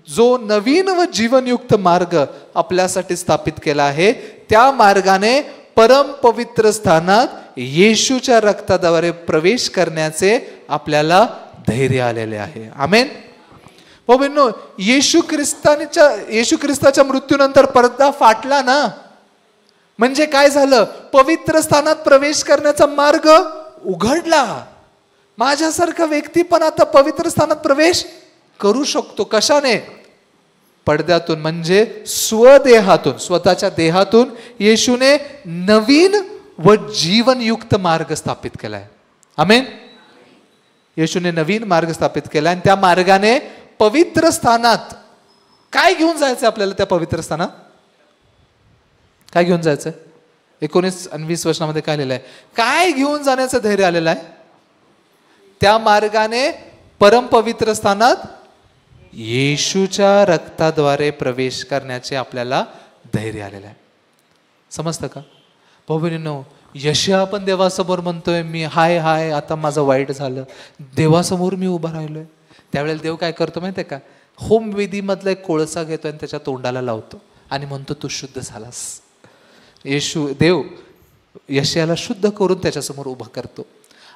Speaker 1: जो नवीन व जीवनयुक्त मार्ग आपल्यासाठी स्थापित केला आहे, त्या मार्गाने परम पवित्र स्थानात येशूच्या रक्ताद्वारे प्रवेश करण्याचे आपल्याला धैर्य आलेले आहे. आमेन. भाऊ, येशू ख्रिस्ताच्या मृत्यूनंतर पडदा फाटला ना, म्हणजे काय झालं? पवित्र स्थानात प्रवेश करण्याचा मार्ग उघडला. माझ्यासारखा व्यक्ती पण आता पवित्र स्थानात प्रवेश करू शकतो. कशाने? पडद्यातून म्हणजे स्वदेहातून, स्वतःच्या देहातून येशूने नवीन व जीवनयुक्त मार्ग स्थापित केलाय. आमेन. येशूने नवीन मार्ग स्थापित केलाय आणि त्या मार्गाने पवित्र स्थानात काय घेऊन जायचं आपल्याला? त्या पवित्र स्थानात काय घेऊन जायचंय? 19 आणि 20 वचनामध्ये काय लिहिलंय? काय घेऊन जाण्याचं धैर्य आलेलं आहे? त्या मार्गाने परम पवित्र स्थानात येशूच्या रक्ताद्वारे प्रवेश करण्याचे आपल्याला धैर्य आलेलं आहे. समजतं का भाऊ? यशया पण देवासमोर म्हणतोय, मी हाय आता माझं वाईट झालं, देवासमोर मी उभा राहिलोय. त्यावेळेला देव काय करतो माहितीये का? होम वेदीमधला एक कोळसा घेतो आणि त्याच्या तोंडाला लावतो आणि म्हणतो तू शुद्ध झालास. देव यशयाला शुद्ध करून त्याच्यासमोर उभा करतो.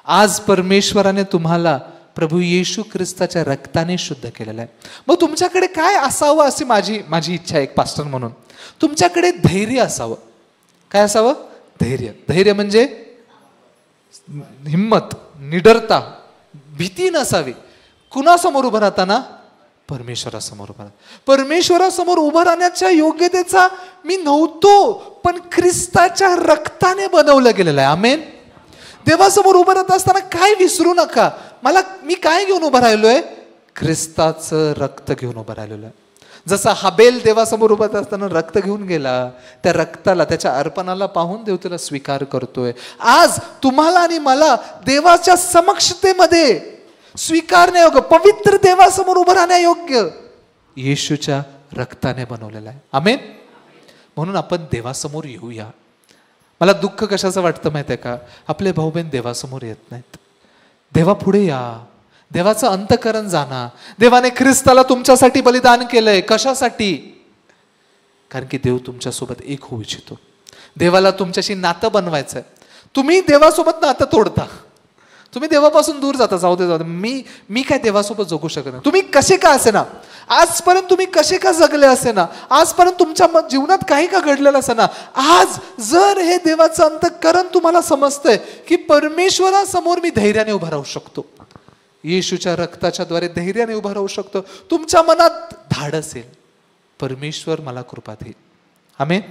Speaker 1: आज परमेश्वराने तुम्हाला प्रभू येशू ख्रिस्ताच्या रक्ताने शुद्ध केलेलं आहे. मग तुमच्याकडे काय असावं अशी माझी इच्छा आहे एक पास्टर म्हणून. तुमच्याकडे धैर्य असावं. काय असावं? धैर्य म्हणजे हिम्मत, निडरता, भीती नसावी. कुणासमोर उभं राहताना? परमेश्वरासमोर उभं राहता. परमेश्वरासमोर उभं राहण्याच्या योग्यतेचा मी नव्हतो, पण ख्रिस्ताच्या रक्ताने बनवलं गेलेलं आहे. आमेन. देवासमोर उभं राहत असताना काय विसरू नका, मी काय घेऊन उभं राहिलोय? ख्रिस्ताचं रक्त घेऊन उभं राहिलेलं आहे. जसा हबेल देवासमोर उभं असताना रक्त घेऊन गेला, त्या रक्ताला, त्याच्या अर्पणाला पाहून देव त्याला स्वीकार करतोय. आज तुम्हाला आणि मला देवाच्या समक्षतेमध्ये स्वीकारण्यायोग्य, पवित्र देवासमोर उभं राहण्यायोग्य येशूच्या रक्ताने बनवलेला आहे. आमेन. म्हणून आपण देवासमोर येऊया. मला दुःख कशाचं वाटतं माहिती आहे का? आपले भाऊ बहीण देवासमोर येत नाहीत. देवा पुढे या, देवाचं अंतःकरण जाणा. देवाने ख्रिस्ताला तुमच्यासाठी बलिदान केलंय. कशासाठी? कारण की देव तुमच्यासोबत एक होऊ इच्छितो. देवाला तुमच्याशी नातं बनवायचंय. तुम्ही देवासोबत नातं तोडता, तुम्ही देवापासून दूर जाता. जाऊ दे मी काय देवासोबत जगू शकत नाही. तुम्ही कसे का असे ना, आजपर्यंत तुम्ही कसे का जगले असे ना, आजपर्यंत तुमच्या जीवनात काही का घडलेलं असे ना, आज जर हे देवाचं अंतःकरण तुम्हाला समजतंय की परमेश्वरासमोर मी धैर्याने उभा राहू शकतो, येशूच्या रक्ताच्या द्वारे धैर्याने उभा राहू शकतो, तुमच्या मनात धाडस येईल, परमेश्वर मला कृपा देईल. आमेन.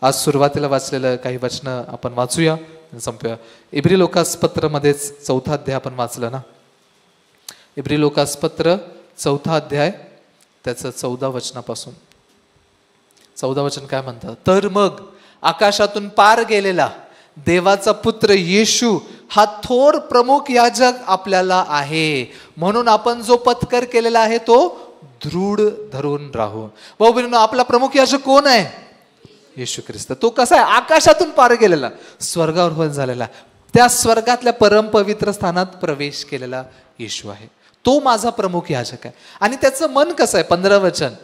Speaker 1: आज सुरुवातीला वाचलेलं काही वचनं आपण वाचूया, संपूया. इब्री लोकासपत्र मध्येच 4था अध्याय आपण वाचलं ना. इब्री लोकासपत्र 4था अध्याय त्याचं 14 वचनापासून. 14 वचन काय म्हणतं? तर मग आकाशातून पार गेलेला देवाचा पुत्र येशू हा थोर प्रमुख याजक आपल्याला आहे, म्हणून आपण जो पत्कर केलेला आहे तो दृढ धरून राहू. भाऊ बहिणींनो, आपला प्रमुख याजक कोण आहे? येशू ख्रिस्त. तो कसा आहे? आकाशातून पार गेलेला, स्वर्गावर होऊन झालेला, त्या स्वर्गातल्या परम पवित्र स्थानात प्रवेश केलेला येशू आहे. तो माझा प्रमुख याजक आहे. आणि त्याचं मन कसं आहे? 15 वचन.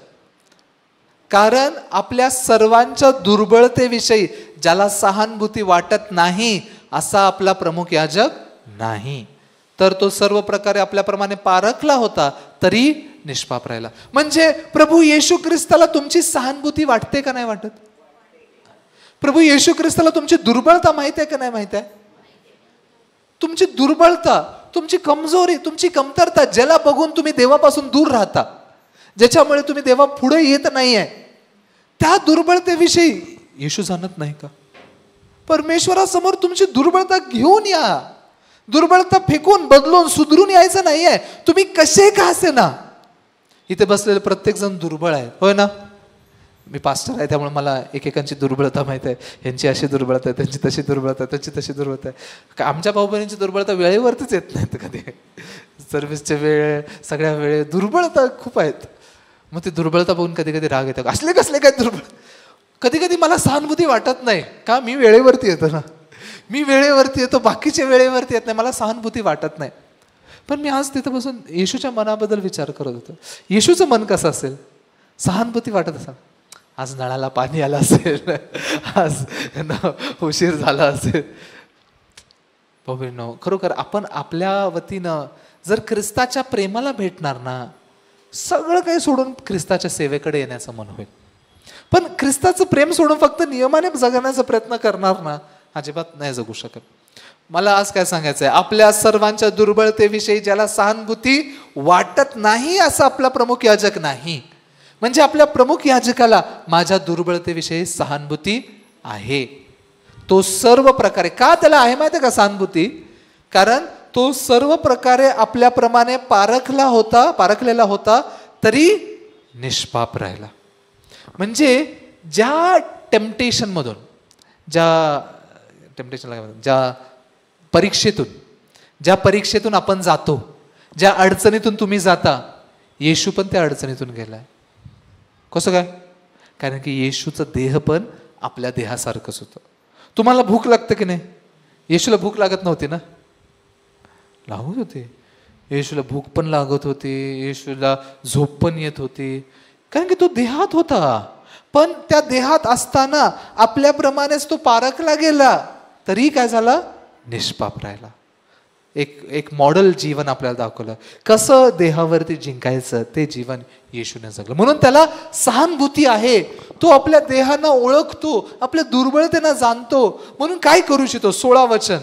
Speaker 1: कारण आपल्या सर्वांच्या दुर्बळतेविषयी ज्याला सहानुभूती वाटत नाही असा आपला प्रमुख याजक नाही, तर तो सर्व प्रकारे आपल्याप्रमाणे पारखला होता तरी निष्पाप राहिला. म्हणजे प्रभू येशू ख्रिस्ताला तुमची सहानुभूती वाटते का नाही वाटत? प्रभू येशू ख्रिस्ताला तुमची दुर्बळता माहिती आहे का नाही माहिती आहे? तुमची दुर्बळता, तुमची कमजोरी, तुमची कमतरता, ज्याला बघून तुम्ही देवापासून दूर राहता, ज्याच्यामुळे तुम्ही देवा पुढे येत नाहीये, त्या दुर्बळतेविषयी येशू जाणत नाही का? परमेश्वरासमोर तुमची दुर्बळता घेऊन या. दुर्बळता फेकून, बदलून, सुधरून यायचं नाहीये. तुम्ही कसे का असे ना, इथे बसलेले प्रत्येक जण दुर्बळ आहे, होय ना? मी पास्टर आहे त्यामुळे मला एकेकांची दुर्बळता माहिती आहे. यांची अशी दुर्बळता आहे, त्यांची तशी दुर्बळता आहे, त्यांची तशी दुर्बळता आहे. आमच्या भाऊ बहिणींची दुर्बळता वेळेवरतीच येत नाहीत कधी. सर्व्हिसच्या वेळ, सगळ्या वेळे दुर्बळता खूप आहेत. मग ती दुर्बळता बघून कधी कधी राग येतो. असले कसले काय दुर्बळ? कधी कधी मला सहानुभूती वाटत नाही का? मी वेळेवरती येतो ना. मी वेळेवरती येतो, बाकीचे वेळेवरती येत नाही, मला सहानुभूती वाटत नाही. पण मी आज तिथं बसून येशूच्या मनाबद्दल विचार करत होतो. येशूचं मन कसं असेल? सहानुभूती वाटत असेल. आज नळाला पाणी आलं असेल, आज उशीर झाला असेल. भाऊ खरोखर आपण आपल्या वतीनं जर ख्रिस्ताच्या प्रेमाला भेटणार ना, सगळं काही सोडून ख्रिस्ताच्या सेवेकडे येण्याचं मन होईल. पण ख्रिस्ताचं प्रेम सोडून फक्त नियमाने जगण्याचा प्रयत्न करणार ना, अजिबात नाही जगू शकत. मला आज काय सांगायचंय, आपल्या सर्वांच्या दुर्बलतेविषयी ज्याला सहानुभूती वाटत नाही असं आपला प्रमुख याजक नाही. म्हणजे आपल्या प्रमुख याजकाला माझ्या दुर्बलतेविषयी सहानुभूती आहे. तो सर्व प्रकारे, का त्याला आहे माहिती आहे का सहानुभूती? कारण तो सर्व प्रकारे आपल्याप्रमाणे पारखलेला होता तरी निष्पाप राहिला. म्हणजे ज्या टेम्पटेशनमधून, ज्या परीक्षेतून आपण जातो, ज्या अडचणीतून तुम्ही जाता, येशू पण त्या अडचणीतून गेलाय. कसं काय? कारण की येशूचं देह पण आपल्या देहासारखंच होतं. तुम्हाला भूक लागते की नाही? येशूला भूक लागत नव्हती ना? लागत होती. येशूला भूक पण लागत होती, येशूला झोप पण येत होती, कारण की तो देहात होता. पण त्या देहात असताना आपल्याप्रमाणेच तो पारखला गेला तरी काय झाला? निष्पाप राहिला. एक मॉडेल जीवन आपल्याला दाखवलं, कसं देहावरती जिंकायचं ते जीवन येशूने जगलं. म्हणून त्याला सहानुभूती आहे. तो आपल्या देहानं ओळखतो, आपल्या दुर्बलतेनं जाणतो. म्हणून काय करू इच्छितो? 16 वचन,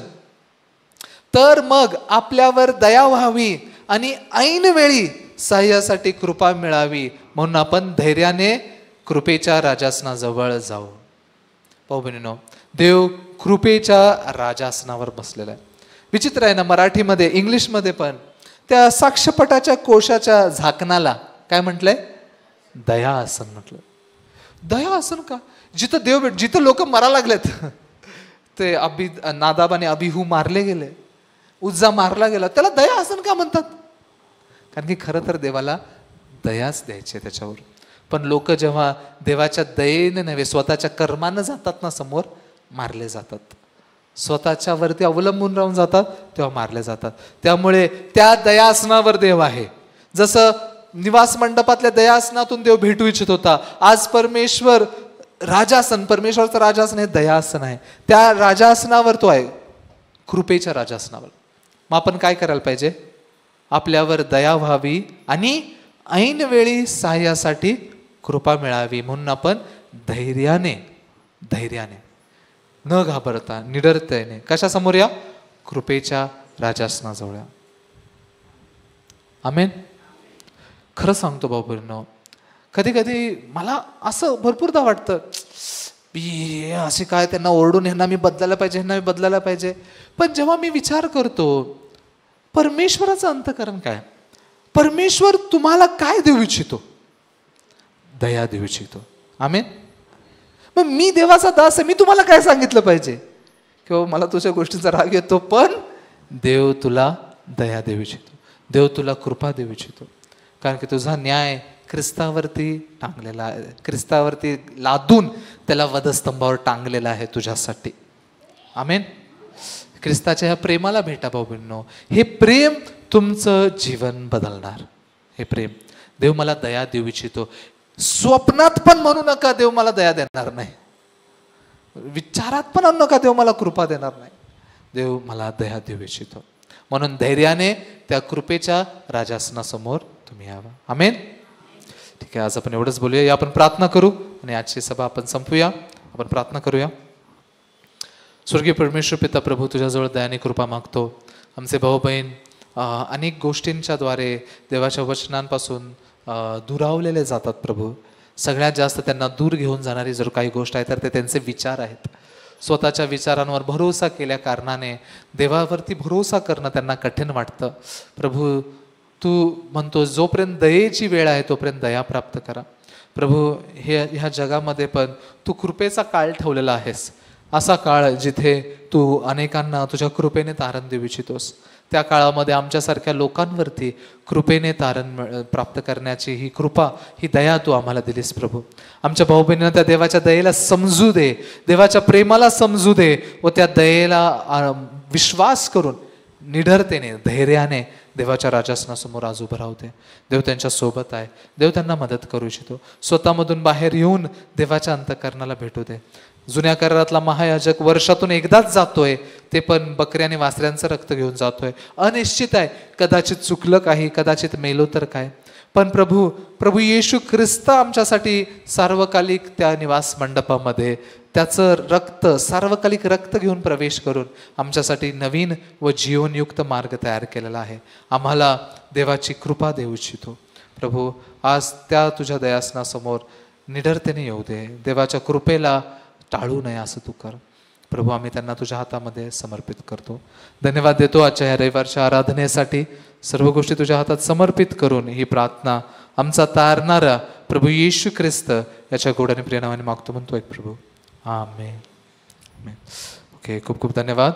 Speaker 1: तर मग आपल्यावर दया व्हावी आणि ऐन वेळी सहाय्यासाठी कृपा मिळावी म्हणून आपण धैर्याने कृपेच्या राजासनाजवळ जाऊ. पाहू बहिणीनो, देव कृपेच्या राजासनावर बसलेला आहे. विचित्र आहे ना, मराठीमध्ये इंग्लिशमध्ये पण त्या साक्षपटाच्या कोशाच्या झाकणाला काय म्हटलंय? दया आसन म्हटलं. दया आसन का? जिथं लोक मरा लागलेत, ते नादाब आणि अबिहू मारले गेले, उज्जा मारला गेला, त्याला दया आसन का म्हणतात? कारण की खरं तर देवाला दयाच द्यायची त्याच्यावर. पण लोक जेव्हा देवाच्या दयेने नव्हे स्वतःच्या कर्मानं जातात ना समोर, मारले जातात. स्वतःच्या वरती अवलंबून राहून जातात तेव्हा मारले जातात. त्यामुळे त्या दयासनावर देव आहे. जसं निवास मंडपातल्या दयासनातून देव भेटू इच्छित होता, आज परमेश्वर राजासन, परमेश्वरचं राजासन हे दयासन आहे. त्या राजासनावर तो आहे, कृपेच्या राजासनावर. मग आपण काय करायला पाहिजे? आपल्यावर दया व्हावी आणि ऐन वेळी सहाय्यासाठी कृपा मिळावी म्हणून आपण धैर्याने न घाबरता निडरतेने कशासमोर या? कृपेच्या राजासनाजवळ. आमेन. खरं सांगतो भाऊ बहिणींनो, कधी कधी मला असं भरपूरदा वाटतं, असे काय त्यांना ओरडून ह्यांना मी बदलायला पाहिजे. पण जेव्हा मी विचार करतो परमेश्वराचं अंतःकरण काय, परमेश्वर तुम्हाला काय देऊ इच्छितो? दया देऊ इच्छितो. आमेन. मग मी देवाचा दास आहे, मी तुम्हाला काय सांगितलं पाहिजे? किंवा मला तुझ्या गोष्टींचा राग येतो, पण देव तुला दया देऊ इच्छितो, देव तुला कृपा देऊ इच्छितो. कारण की तुझा न्याय ख्रिस्तावरती टांगलेला आहे, ख्रिस्तावरती लादून त्याला वधस्तंभावर टांगलेला आहे तुझ्यासाठी. आमेन. ख्रिस्ताच्या ह्या प्रेमाला भेटा भाऊ बहिणींनो. हे प्रेम तुमचं जीवन बदलणार. हे प्रेम, देव मला दया देऊ इच्छितो. स्वप्नात पण म्हणू नका देव मला दया देणार नाही, विचारात पण आणू नका देव मला कृपा देणार नाही. देव मला दया देऊ इच्छितो. म्हणून धैर्याने त्या कृपेच्या राजासनासमोर तुम्ही यावं. आमेन. ठीक आहे, आज आपण एवढंच बोलूया. आपण प्रार्थना करू आणि आजची सभा आपण संपूया. आपण प्रार्थना करूया. स्वर्गीय परमेश्वर पिता प्रभू, तुझ्याजवळ दयाने कृपा मागतो. आमचे भाऊ बहीण अनेक गोष्टींच्या द्वारे देवाच्या वचनांपासून दुरावलेले जातात प्रभू. सगळ्यात जास्त त्यांना दूर घेऊन जाणारी जर काही गोष्ट आहे तर ते त्यांचे विचार आहेत. स्वतःच्या विचारांवर भरोसा केल्या कारणाने देवावरती भरोसा करणं त्यांना कठीण वाटतं. प्रभू, तू म्हणतो जोपर्यंत दयेची वेळ आहे तोपर्यंत दया प्राप्त करा. प्रभू, ह्या जगामध्ये पण तू कृपेचा काळ ठेवलेला आहेस, असा काळ जिथे तू अनेकांना तुझ्या कृपेने तारण देऊ इच्छितोस. त्या काळामध्ये आमच्यासारख्या लोकांवरती कृपेने तारण प्राप्त करण्याची ही कृपा, ही दया तू आम्हाला दिलीस प्रभू. आमच्या भाऊ बहिणींना त्या देवाच्या दयेला समजू दे, देवाच्या प्रेमाला समजू दे व त्या दयेला विश्वास करून निडरतेने, धैर्याने देवाच्या राजासनासमोर आज उभं राहू दे. देव त्यांच्या सोबत आहे. देव त्यांना मदत करू इच्छितो. स्वतःमधून बाहेर येऊन देवाच्या अंतःकरणाला भेटू दे. जुन्या करारातला महायाजक वर्षातून एकदाच जातोय, ते पण बकऱ्या आणि वासऱ्यांचं रक्त घेऊन जातोय. अनिश्चित आहे, कदाचित चुकलं काही, कदाचित मेलो तर काय. पण प्रभू येशू ख्रिस्त आमच्यासाठी सार्वकालिक त्या निवास मंडपामध्ये त्याचं रक्त, सार्वकालिक रक्त घेऊन प्रवेश करून आमच्यासाठी नवीन व जीवनयुक्त मार्ग तयार केलेला आहे. आम्हाला देवाची कृपा देऊ इच्छितो प्रभू. आज त्या तुझ्या दयासनासमोर निडरतेने येऊ दे. देवाच्या कृपेला टाळू नये असं तू कर प्रभू. आम्ही त्यांना तुझ्या हातामध्ये समर्पित करतो. धन्यवाद देतो आजच्या ह्या रविवारच्या आराधनेसाठी. सर्व गोष्टी तुझ्या हातात समर्पित करून ही प्रार्थना आमचा तारणारा प्रभू येशू ख्रिस्त याच्या गोड आणि प्रिय नावाने मागतो म्हणतो एक प्रभू. आमेन. ओके, खूप खूप धन्यवाद.